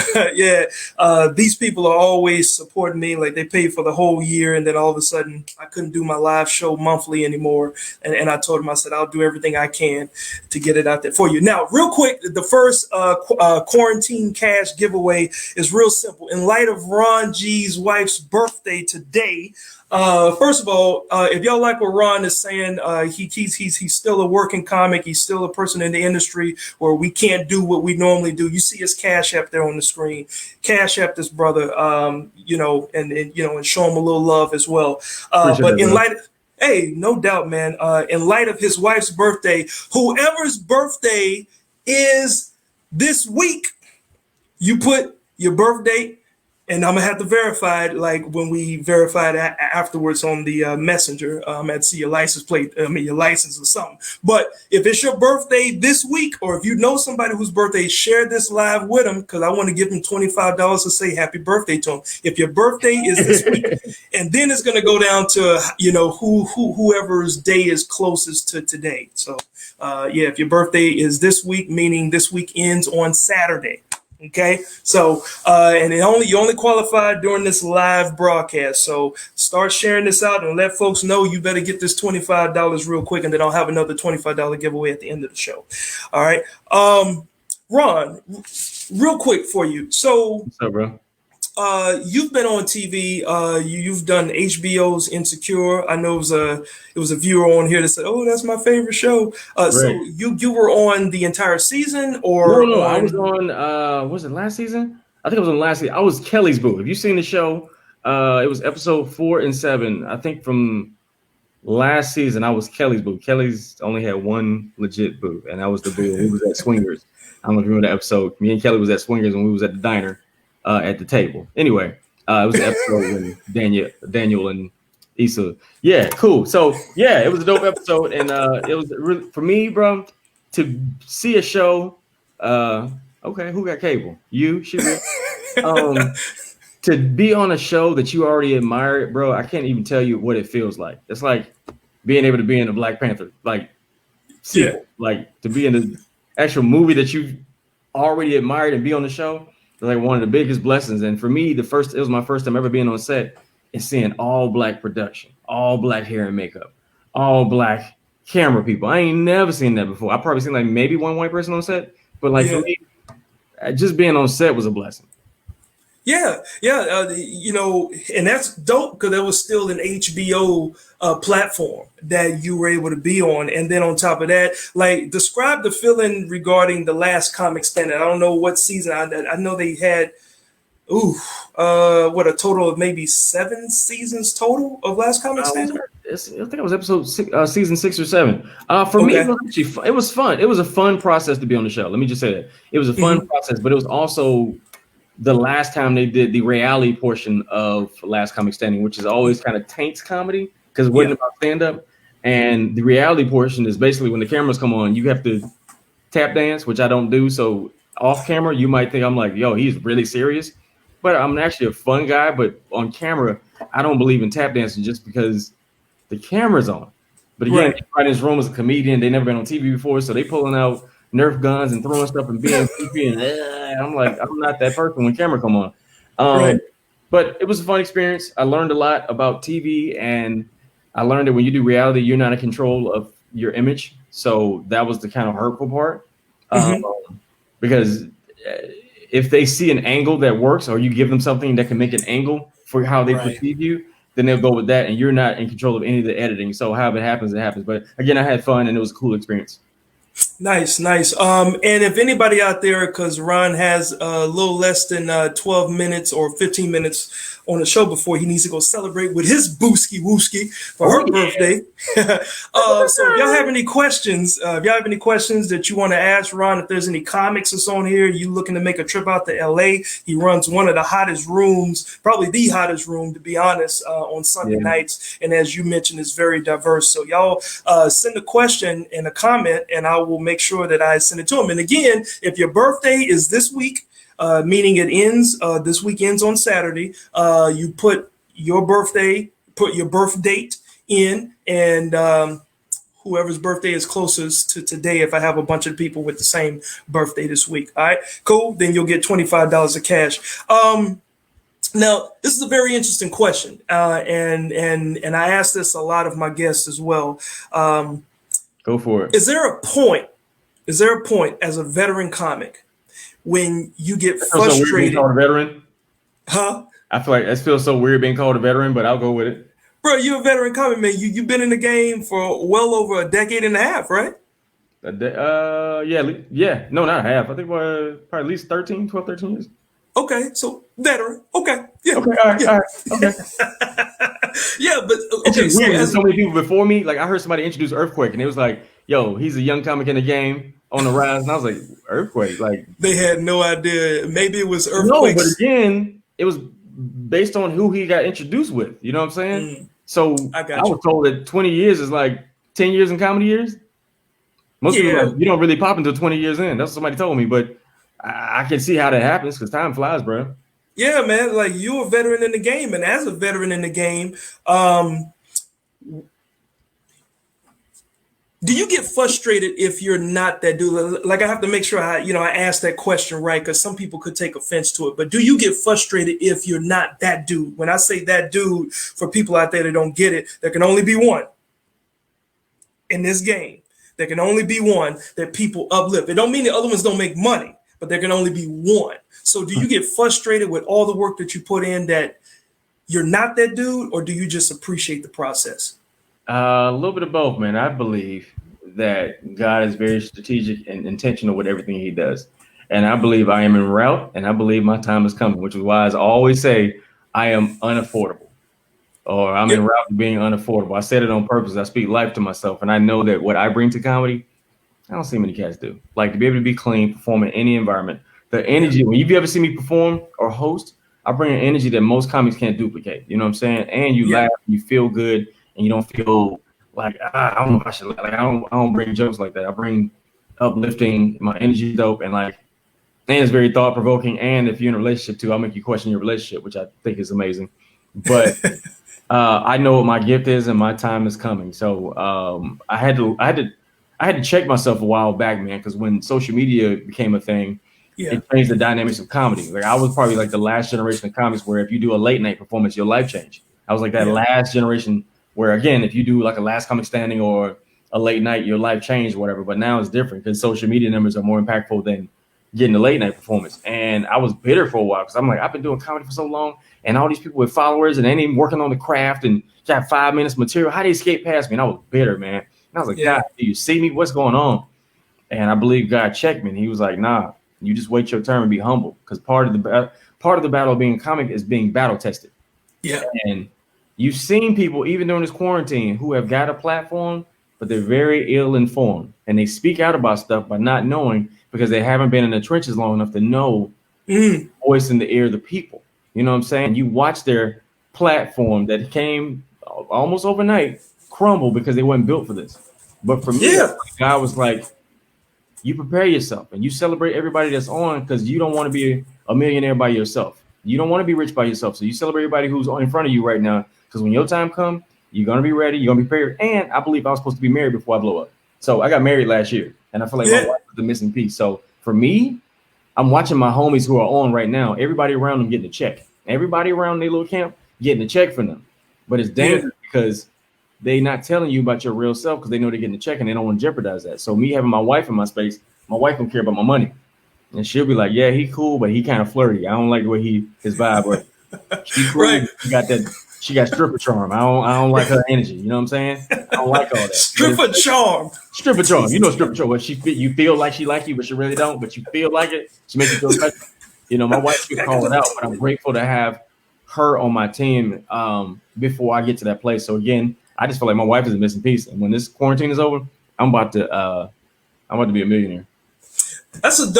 These people are all always supporting me. Like they paid for the whole year, and then all of a sudden I couldn't do my live show monthly anymore. And I told them, I said, I'll do everything I can to get it out there for you. Now, real quick, the first quarantine cash giveaway is real simple. In light of RonG's wife's birthday today, first of all, if y'all like what Ron is saying, he's still a working comic. He's still a person in the industry where we can't do what we normally do. You see his Cash App there on the screen. Cash App this brother, and show him a little love as well. But in light, hey, no doubt, man. In light of his wife's birthday, whoever's birthday is this week, you put your birth date. And I'm gonna have to verify it, like when we verify it afterwards on the messenger. I had to see your license plate, your license or something. But if it's your birthday this week, or if you know somebody whose birthday, share this live with them, because I want to give them $25 to say happy birthday to them. If your birthday is this week, and then it's gonna go down to whoever's day is closest to today. So if your birthday is this week, meaning this week ends on Saturday. Okay, so and you only qualified during this live broadcast. So start sharing this out and let folks know you better get this $25 real quick, and then I'll have another $25 giveaway at the end of the show. All right, Ron, real quick for you. So, what's up, bro? You've been on TV. You've done HBO's Insecure. I know it was a viewer on here that said, "Oh, that's my favorite show." Right. So you were on the entire season, or no, I was on. Was it last season? I think it was on last season. I was Kelly's boo. Have you seen the show? It was episode 4 and 7. I think from last season. I was Kelly's boo. Kelly's only had one legit boo, and I was the boo. We was at Swingers. I don't know if you remember that episode. Me and Kelly was at Swingers when we was at the diner. At the table. Anyway, it was an episode when Daniel and Issa. Yeah, cool. So yeah, it was a dope episode, and it was really, for me, bro, to see a show. Okay, who got cable? You, she. To be on a show that you already admire, bro. I can't even tell you what it feels like. It's like being able to be in a Black Panther, like sequel, like to be in the actual movie that you already admired and be on the show. Like one of the biggest blessings. And for me, it was my first time ever being on set and seeing all Black production, all Black hair and makeup, all Black camera people. I ain't never seen that before. I probably seen like maybe one white person on set, but like for me, just being on set was a blessing. Yeah, and that's dope because there was still an HBO platform that you were able to be on. And then on top of that, like describe the feeling regarding the Last Comic Standing. I don't know what season. I know they had, a total of maybe 7 seasons total of Last Comic Standing? I think it was episode 6, season 6 or 7. For me, it was fun. It was a fun process to be on the show. Let me just say that. It was a fun process, but it was also the last time they did the reality portion of Last Comic Standing, which is always kind of taints comedy because it wasn't about stand-up. And the reality portion is basically when the cameras come on, you have to tap dance, which I don't do. So off camera, you might think I'm like, yo, he's really serious. But I'm actually a fun guy. But on camera, I don't believe in tap dancing just because the camera's on. But again, everybody in this room is a comedian. They never been on TV before, so they pulling out Nerf guns and throwing stuff and being creepy. And I'm like, I'm not that person when camera come on. But it was a fun experience. I learned a lot about TV, and I learned that when you do reality, you're not in control of your image. So that was the kind of hurtful part. Because if they see an angle that works, or you give them something that can make an angle for how they perceive you, then they'll go with that, and you're not in control of any of the editing. So how it happens, it happens. But again, I had fun, and it was a cool experience. Nice. And if anybody out there, because Ron has a little less than 12 minutes or 15 minutes on the show before he needs to go celebrate with his booski wooski for her birthday. So if y'all have any questions, that you want to ask Ron, if there's any comics that's on here, you looking to make a trip out to LA, he runs one of the hottest rooms, probably the hottest room, to be honest, on Sunday nights. And as you mentioned, it's very diverse. So y'all send a question and a comment, and I will make sure that I send it to him. And again, if your birthday is this week, meaning it ends, this week ends on Saturday, you put your birth date in, and whoever's birthday is closest to today, if I have a bunch of people with the same birthday this week. All right, cool. Then you'll get $25 of cash. Now, this is a very interesting question, and I ask this a lot of my guests as well. Um, Go for it. is there a point? Is there a point as a veteran comic when you get It feels so weird being frustrated? called a veteran. Huh? I feel like it feels so weird being called a veteran, but I'll go with it. Bro, you're a veteran comic man. You've been in the game for well over a decade and a half, right? Yeah. No, not half. I think probably at least 13 years. Okay, so veteran. Okay, yeah, Okay, all right, yeah, all right, okay. yeah. But It's okay, just so weird because as so many people before me, like I heard somebody introduce Earthquake, and it was like, "Yo, he's a young comic in the game on the rise," and I was like, "Earthquake, like they had no idea. Maybe it was no," but earthquakes. again, it was based on who he got introduced with. You know what I'm saying? Mm, So I I got was you. told that 20 years is like 10 years in comedy years. Most people are Yeah, like you don't really pop until 20 years in. That's what somebody told me, but I can see how that happens because time flies, bro. yeah, man. Like you're a veteran in the game, and as a veteran in the game, um, do you get frustrated if you're not that dude? Like I have to make sure I ask that question right because some people could take offense to it. But do you get frustrated if you're not that dude? When I say that dude, for people out there that don't get it, there can only be one in this game. There can only be one that people uplift. It don't mean the other ones don't make money, but there can only be one. So do you get frustrated with all the work that you put in that you're not that dude, or do you just appreciate the process? A little bit of both, man. I believe that God is very strategic and intentional with everything He does, and I believe I am en route, and I believe my time is coming. Which is why I always say I am unaffordable, or I'm en Yep. route to being unaffordable. I said it on purpose. I speak life to myself, and I know that what I bring to comedy, I don't see many cats do. Like to be able to be clean, perform in any environment. The Yeah. energy when you ever see me perform or host, I bring an energy that most comics can't duplicate. You know what I'm saying? And you Yeah. laugh, you feel good, and you don't feel like I don't know if I should like I don't bring jokes like that. I bring uplifting, my energy dope, and it's very thought provoking. And if you're in a relationship too, I'll make you question your relationship, which I think is amazing. But I know what my gift is, and my time is coming. So I had to check myself a while back, man, because when social media became a thing, Yeah. it changed the dynamics of comedy. Like I was probably like the last generation of comics where if you do a late night performance, your life changed. I was like that Yeah. last generation where again, if you do like a last comic standing or a late night, your life changed, whatever. But now it's different because social media numbers are more impactful than getting a late night performance. And I was bitter for a while because I'm like, I've been doing comedy for so long, and all these people with followers and they ain't even working on the craft and got 5 minutes material. How do you skate past me? And I was bitter, man. And I was like, Yeah. God, do you see me? What's going on? And I believe God checked me. And he was like, nah, you just wait your turn and be humble. Because part of the battle of being a comic is being battle tested. Yeah. And you've seen people, even during this quarantine, who have got a platform, but they're very ill informed. And they speak out about stuff by not knowing because they haven't been in the trenches long enough to know Mm. voice in the ear of the people. You know what I'm saying? You watch their platform that came almost overnight crumble because they weren't built for this. But for me, Yeah. God was like, you prepare yourself and you celebrate everybody that's on because you don't want to be a millionaire by yourself. You don't want to be rich by yourself. So you celebrate everybody who's in front of you right now because when your time comes, you're going to be ready. You're going to be prepared. And I believe I was supposed to be married before I blow up. So I got married last year and I feel like my Yeah. wife was the missing piece. So for me, I'm watching my homies who are on right now. Everybody around them getting a check. Everybody around their little camp getting a check from them. But it's Yeah. dangerous because they not telling you about your real self because they know they're getting a check and they don't want to jeopardize that. So me having my wife in my space, my wife don't care about my money. And she'll be like, yeah, he cool, but he kind of flirty. I don't like the way his vibe, but she cool. Right. She got stripper charm. I don't like her energy. You know what I'm saying? I don't like all that. But Stripper charm. stripper charm. You know stripper charm. But you feel like she like you, but she really don't. But you feel like it. She makes you feel special. You know, my wife should call it out, but I'm grateful to have her on my team before I get to that place. So again, I just feel like my wife is a missing piece. And when this quarantine is over, I'm about to be a millionaire. That's a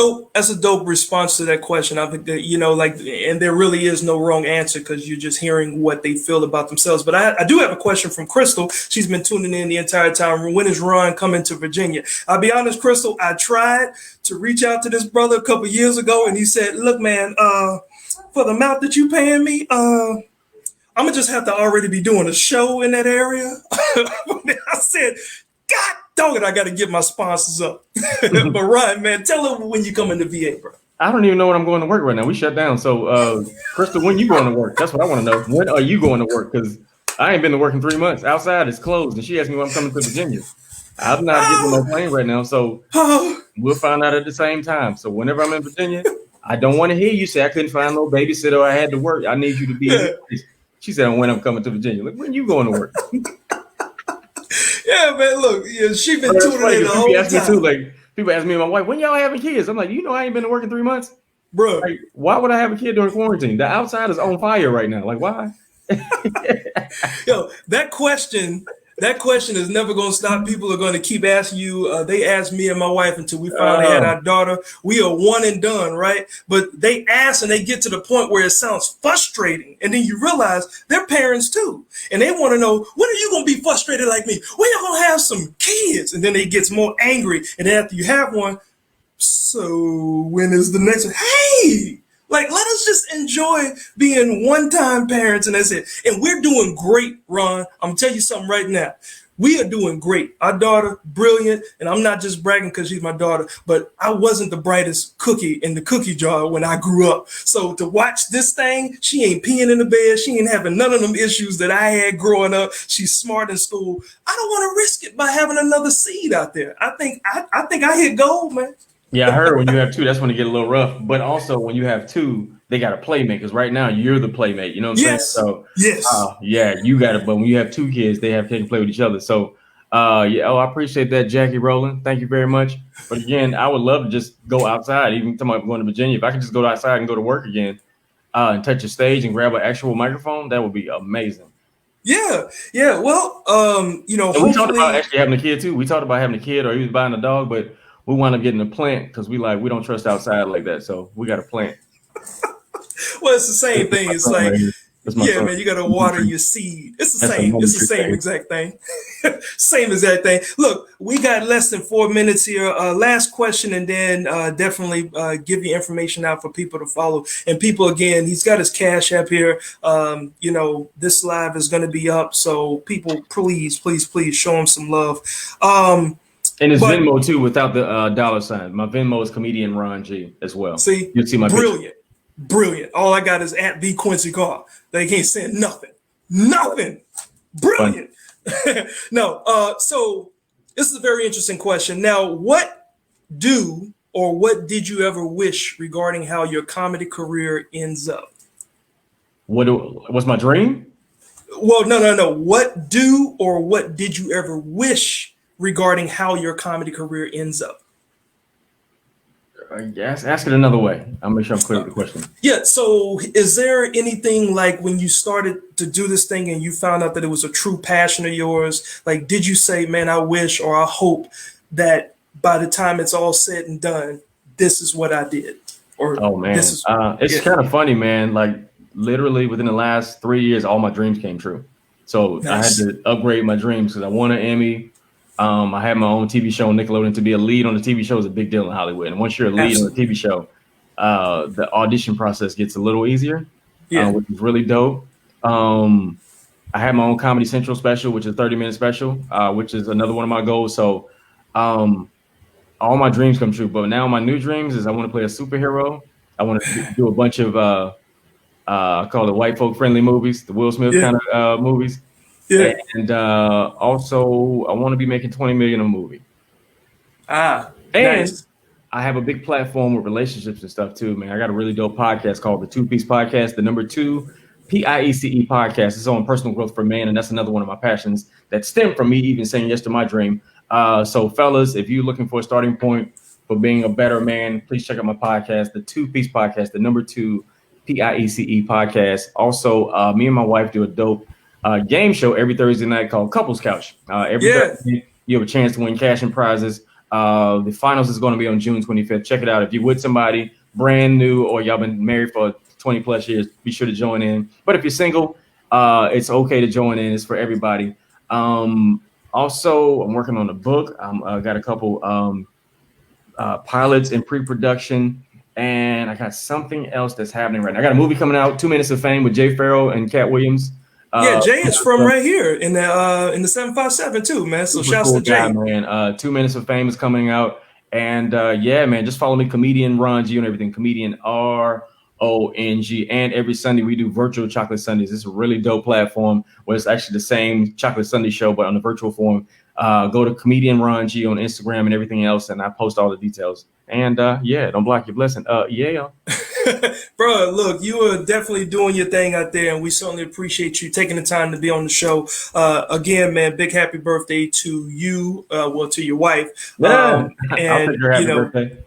dope response to that question. I think that and there really is no wrong answer because you're just hearing what they feel about themselves. But I do have a question from Crystal. She's been tuning in the entire time. When is Ron coming to Virginia? I'll be honest, Crystal, I tried to reach out to this brother a couple years ago, and he said, "Look, man, for the amount that you paying me, I'm gonna just have to already be doing a show in that area." I said, God dog it, I got to get my sponsors up. But Ryan, man, tell them when you come into VA, bro. I don't even know when I'm going to work right now. We shut down. So, Crystal, when you going to work? That's what I want to know. When are you going to work? Because I ain't been to work in 3 months. Outside is closed, and she asked me when I'm coming to Virginia. I'm not getting on no plane right now, so we'll find out at the same time. So whenever I'm in Virginia, I don't want to hear you say I couldn't find no babysitter or I had to work. I need you to be in your place. She said, when I'm coming to Virginia. Like, when you going to work? Yeah, man, look, she been tuning in the whole ask me time. too, like, people ask me and my wife, when y'all having kids? I'm like, I ain't been to work in 3 months. Bro. Like, why would I have a kid during quarantine? The outside is on fire right now. Like, why? Yo, that question is never going to stop. People are going to keep asking you. They asked me and my wife until we finally had our daughter. We are one and done, right? But they ask and they get to the point where it sounds frustrating. And then you realize they're parents too. And they want to know, when are you going to be frustrated like me? When you going to have some kids? And then they get more angry. And then after you have one, so when is the next one? Hey! Like, let us just enjoy being one-time parents, and that's it. And we're doing great, Ron. I'm going to tell you something right now. We are doing great. Our daughter, brilliant, and I'm not just bragging because she's my daughter, but I wasn't the brightest cookie in the cookie jar when I grew up. So to watch this thing, she ain't peeing in the bed. She ain't having none of them issues that I had growing up. She's smart in school. I don't want to risk it by having another seed out there. I think I hit gold, man. Yeah, I heard when you have two, that's when it get a little rough. But also when you have two, they got a playmate because right now you're the playmate. You know what I'm saying? So yes, yeah, you got it. But when you have two kids, they can play with each other. So yeah, I appreciate that, Jackie Rowland. Thank you very much. But again, I would love to just go outside, even talking about going to Virginia. If I could just go outside and go to work again and touch a stage and grab an actual microphone, that would be amazing. Yeah. Well, and we talked about actually having a kid too. We talked about having a kid or he was buying a dog, but we wound up getting a plant because we don't trust outside like that. So we got a plant. Well, it's the same thing. It's like, yeah, man, you got to water your seed. It's the same. It's the same exact thing. Same exact thing. Look, we got less than 4 minutes here. Last question, and then definitely give your information out for people to follow. And people, again, he's got his Cash App here. This live is going to be up. So people, please show him some love. And it's Venmo too, without the $. My Venmo is comedian RonG as well. See, you'll see my brilliant. All I got is at the Quincy Carr. They can't send nothing. Brilliant. No. So this is a very interesting question. Now, what did you ever wish regarding how your comedy career ends up? What's my dream? Well, no. What did you ever wish regarding how your comedy career ends up? Ask it another way. I'll make sure I'm clear with the question. Yeah. So is there anything like when you started to do this thing and you found out that it was a true passion of yours? Like, did you say, man, I wish or I hope that by the time it's all said and done, this is what I did? Or it's kind of funny, man. Like literally within the last 3 years, all my dreams came true. So nice. I had to upgrade my dreams because I won an Emmy. I had my own TV show on Nickelodeon. To be a lead on the TV show is a big deal in Hollywood. And once you're a lead on a TV show, the audition process gets a little easier, which is really dope. I had my own Comedy Central special, which is a 30-minute special, which is another one of my goals. So all my dreams come true. But now my new dreams is I want to play a superhero. I want to do a bunch of, I call it white folk friendly movies, the Will Smith kind of movies. Yeah. And also, I want to be making $20 million a movie. And nice. I have a big platform with relationships and stuff too, man. I got a really dope podcast called the 2-Piece Podcast, the number 2 PIECE podcast. It's on personal growth for man, and that's another one of my passions that stem from me even saying yes to my dream. So, fellas, if you're looking for a starting point for being a better man, please check out my podcast, the 2-Piece Podcast, the number 2 PIECE podcast. Also, me and my wife do a dope game show every Thursday night called Couples Couch. Every Thursday, you have a chance to win cash and prizes. The finals is going to be on June 25th. Check it out. If you're with somebody brand new or y'all been married for 20 plus years, be sure to join in. But if you're single, it's okay to join in. It's for everybody. Also, I'm working on a book. I got a couple pilots in pre-production. And I got something else that's happening right now. I got a movie coming out, 2 Minutes of Fame with Jay Farrell and Cat Williams. Jay is from right here in the 757 too, man. So shouts to Jay. Man. 2 Minutes of Fame is coming out, And yeah, man, just follow me, comedian RonG on everything, comedian RonG. And every Sunday we do virtual Chocolate Sundays. It's a really dope platform where it's actually the same Chocolate Sunday show, but on the virtual form. Go to comedian RonG on Instagram and everything else, and I post all the details. And yeah, don't block your blessing. Yeah. Bro, look, you are definitely doing your thing out there, and we certainly appreciate you taking the time to be on the show. Again, man, big happy birthday to you, to your wife. Yeah, I'll And, take your happy birthday.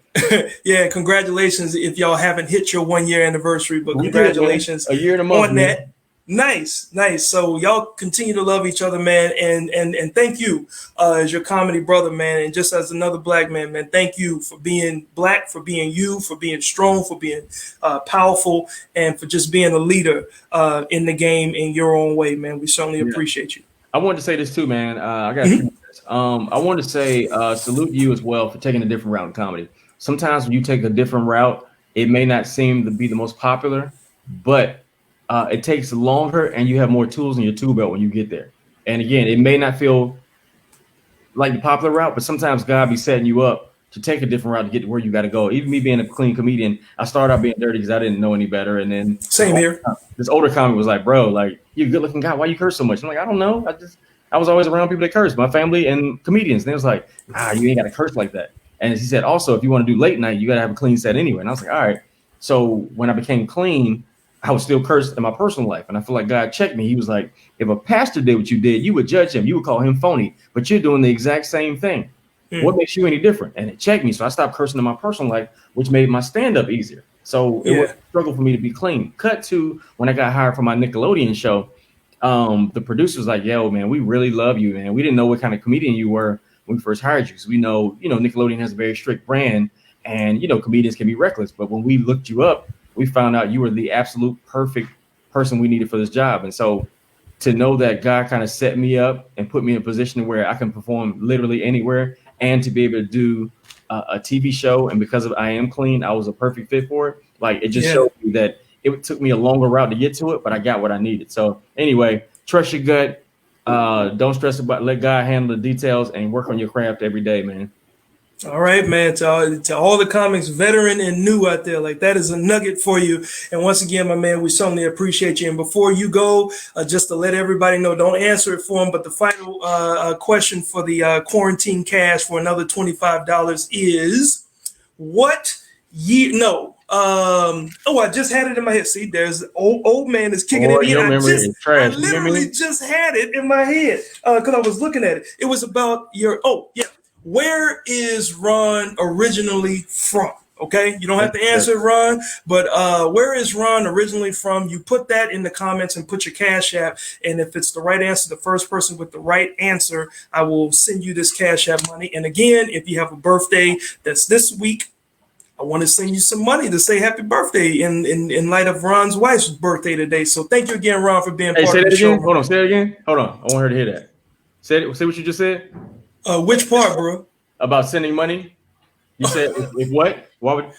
yeah, congratulations if y'all haven't hit your 1 year anniversary, but We did, congratulations man. A year and a month, on man. that. Nice. So y'all continue to love each other, man, and thank you as your comedy brother, man, and just as another black man, man. Thank you for being black, for being you, for being strong, for being powerful, and for just being a leader in the game in your own way, man. We certainly appreciate you. I wanted to say this too, man. I got a few minutes. I want to say salute you as well for taking a different route in comedy. Sometimes when you take a different route, it may not seem to be the most popular, but it takes longer and you have more tools in your tool belt when you get there. And again, it may not feel like the popular route, but sometimes God be setting you up to take a different route to get to where you got to go. Even me being a clean comedian, I started out being dirty because I didn't know any better. And then Same here. This older comic was like, bro, like, you're a good looking guy. Why you curse so much? I'm like, I don't know. I was always around people that curse, my family and comedians. And they was like, you ain't got to curse like that. And he said, also, if you want to do late night, you got to have a clean set anyway. And I was like, all right. So when I became clean, I was still cursed in my personal life. And I feel like God checked me. He was like, if a pastor did what you did, you would judge him. You would call him phony, but you're doing the exact same thing. What makes you any different? And it checked me. So I stopped cursing in my personal life, which made my stand-up easier. So it was a struggle for me to be clean. Cut to when I got hired for my Nickelodeon show, the producer was like, yo, man, we really love you, man. We didn't know what kind of comedian you were when we first hired you. So we know, Nickelodeon has a very strict brand and, comedians can be reckless. But when we looked you up, we found out you were the absolute perfect person we needed for this job. And so to know that God kind of set me up and put me in a position where I can perform literally anywhere and to be able to do a TV show. And because of I am clean, I was a perfect fit for it. Like, it just showed me that it took me a longer route to get to it, but I got what I needed. So anyway, trust your gut. Don't stress about, let God handle the details and work on your craft every day, man. All right, man. To all the comics, veteran and new out there, like, that is a nugget for you. And once again, my man, we certainly appreciate you. And before you go, just to let everybody know, don't answer it for him, but the final question for the quarantine cash for another $25 is, what year? No. I just had it in my head. See, there's old man is kicking it in. I literally just had it in my head because I was looking at it. It was about where is Ron originally from? Okay, you don't have to answer it, Ron, but where is Ron originally from? You put that in the comments and put your Cash App. And if it's the right answer, the first person with the right answer, I will send you this Cash App money. And again, if you have a birthday that's this week, I want to send you some money to say happy birthday in light of Ron's wife's birthday today. So thank you again, Ron, for being part of the show. Hold on, say that again. Hold on, I want her to hear that. Say what you just said. Which part, bro? About sending money? You said if what? Why would?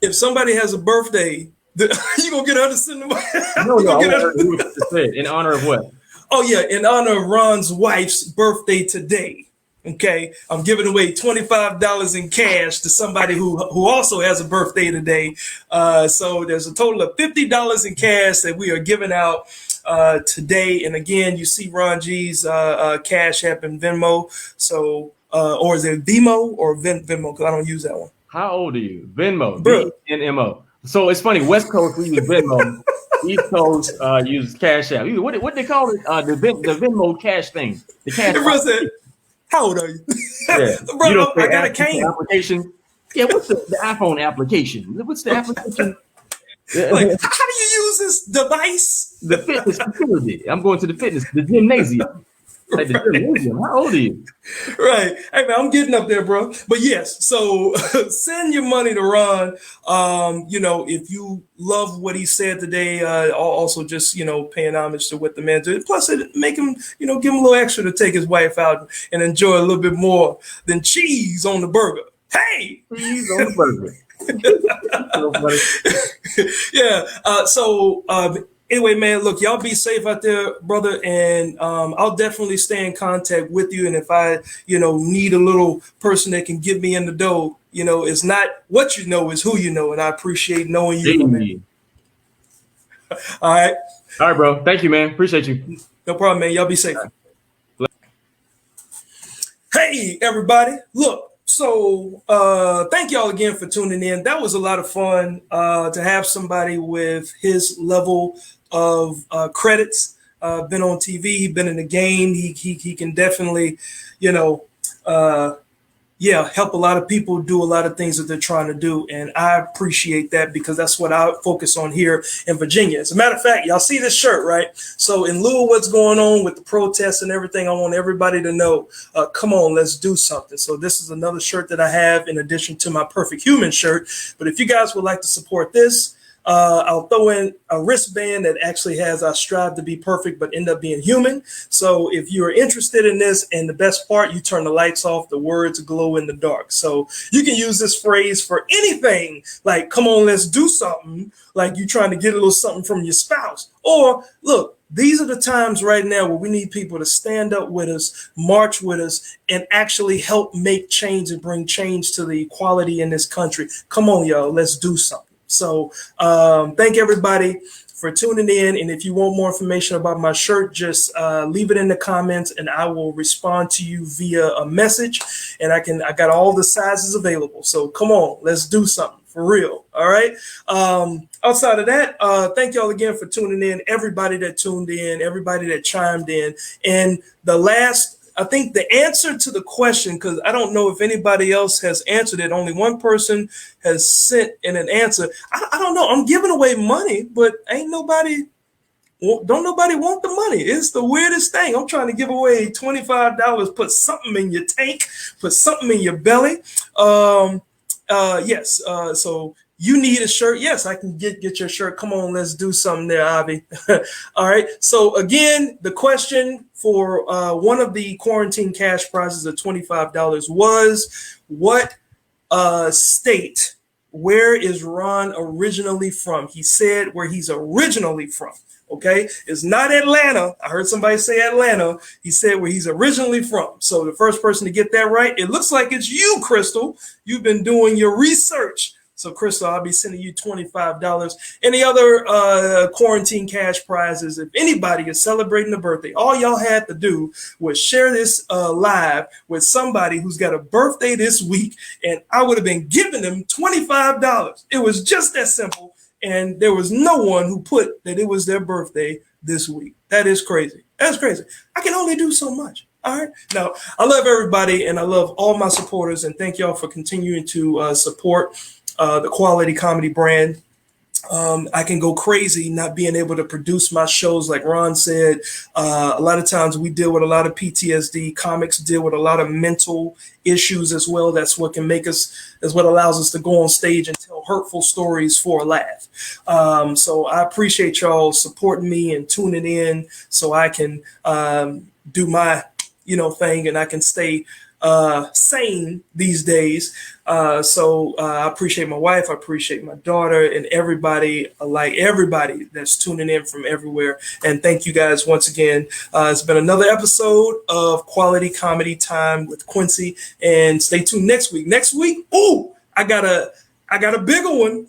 If somebody has a birthday, you gonna get her to send the money? No, I heard what you said. In honor of what? Oh yeah, in honor of Ron's wife's birthday today. Okay, I'm giving away $25 in cash to somebody who also has a birthday today. So there's a total of $50 in cash that we are giving out today. And again, you see RonG's Cash App and Venmo. So, or is it Vimo or Venmo? Because I don't use that one. How old are you? Venmo, VNMO. So it's funny. West Coast we use Venmo. East Coast uses Cash App. What they call it? The Venmo cash thing. The cash. How old are you? Yeah. Bro, I got a cane. Application. Yeah, what's the iPhone application? What's the application? Like, how do you use this device? The fitness facility. I'm going to the gymnasium. Like the gymnasium. How old are you? Right. Hey, man, I'm getting up there, bro. But yes, so send your money to Ron. If you love what he said today, also just, paying homage to what the man did. Plus, it make him, give him a little extra to take his wife out and enjoy a little bit more than cheese on the burger. Hey! Cheese on the burger. Yeah. Anyway, man, look, y'all be safe out there, brother, and I'll definitely stay in contact with you. And if I, need a little person that can get me in the dough, it's not what you know, it's who you know, and I appreciate knowing you, my man. Hey. All right, All right, bro. Thank you, man. Appreciate you. no problem, man. Y'all be safe. Hey, everybody. Look, so thank y'all again for tuning in. That was a lot of fun to have somebody with his level of credits. Been on TV, been in the game. He can definitely, help a lot of people do a lot of things that they're trying to do. And I appreciate that because that's what I focus on here in Virginia. As a matter of fact, y'all see this shirt, right? So in lieu of what's going on with the protests and everything, I want everybody to know, come on, let's do something. So this is another shirt that I have in addition to my Perfect Human shirt. But if you guys would like to support this, I'll throw in a wristband that actually has I strive to be perfect, but end up being human. So if you're interested in this, and the best part, you turn the lights off, the words glow in the dark. So you can use this phrase for anything like, come on, let's do something. Like you trying to get a little something from your spouse. Or look, these are the times right now where we need people to stand up with us, march with us, and actually help make change and bring change to the equality in this country. Come on, y'all, let's do something. So thank everybody for tuning in. And if you want more information about my shirt, just leave it in the comments and I will respond to you via a message. And I got all the sizes available. So come on, let's do something for real. All right. Outside of that, thank y'all again for tuning in. Everybody that tuned in, everybody that chimed in. And I think the answer to the question, because I don't know if anybody else has answered it. Only one person has sent in an answer. I don't know. I'm giving away money, but don't nobody want the money. It's the weirdest thing. I'm trying to give away $25, put something in your tank, put something in your belly. Yes. So you need a shirt. Yes, I can get your shirt. Come on, let's do something there, Avi. All right. So again, the question for one of the quarantine cash prizes of $25 was, what state, where is Ron originally from? He said where he's originally from. Okay, it's not Atlanta. I heard somebody say Atlanta. He said where he's originally from. So the first person to get that right, it looks like it's you, Crystal. You've been doing your research. So, Crystal, I'll be sending you $25. Any other quarantine cash prizes? If anybody is celebrating a birthday, all y'all had to do was share this live with somebody who's got a birthday this week, and I would have been giving them $25. It was just that simple, and there was no one who put that it was their birthday this week. That is crazy. That's crazy. I can only do so much. All right. Now, I love everybody, and I love all my supporters, and thank y'all for continuing to support the quality comedy brand. I can go crazy not being able to produce my shows. Like Ron said, a lot of times we deal with a lot of PTSD. Comics deal with a lot of mental issues as well. That's what allows us to go on stage and tell hurtful stories for a laugh. So I appreciate y'all supporting me and tuning in so I can do my thing, and I can stay sane these days. So I appreciate my wife, I appreciate my daughter, and everybody that's tuning in from everywhere. And thank you guys once again. It's been another episode of Quality Comedy Time with Quincy, and stay tuned next week. I got a bigger one.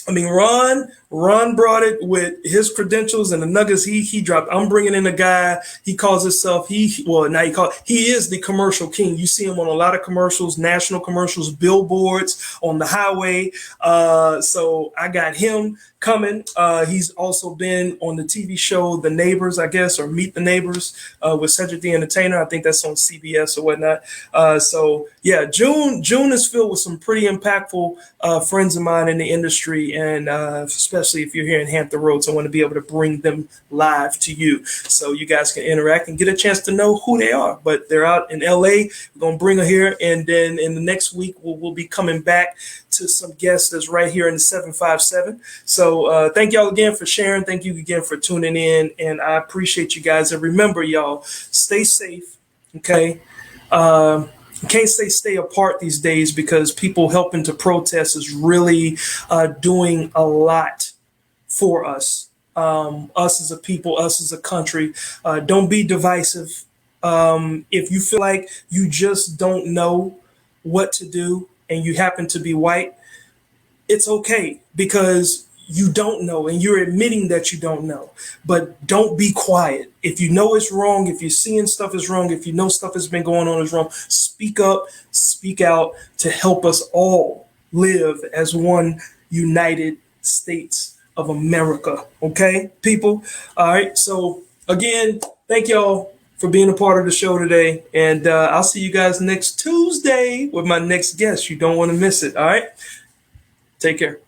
I mean, Ron brought it with his credentials and the nuggets he dropped. I'm bringing in a guy. He calls himself he is the commercial king. You see him on a lot of commercials, national commercials, billboards on the highway. So I got him coming. He's also been on the TV show The Neighbors, I guess, or Meet the Neighbors with Cedric the Entertainer. I think that's on CBS or whatnot. So yeah, June is filled with some pretty impactful friends of mine in the industry, and especially if you're here in Hampton Roads, I want to be able to bring them live to you so you guys can interact and get a chance to know who they are. But they're out in LA. We're gonna bring her here, and then in the next week we'll be coming back to some guests that's right here in the 757. So thank y'all again for sharing. Thank you again for tuning in, and I appreciate you guys. And remember, y'all, stay safe. Okay. You can't stay apart these days because people helping to protest is really doing a lot for us us as a people, us as a country. Don't be divisive. If you feel like you just don't know what to do and you happen to be white, it's okay because you don't know and you're admitting that you don't know. But don't be quiet. If you know it's wrong, if you're seeing stuff is wrong, if you know stuff has been going on is wrong, speak up, speak out to help us all live as one United States of America. Okay, people? All right. So, again, thank y'all for being a part of the show today. And I'll see you guys next Tuesday with my next guest. You don't want to miss it. All right. Take care.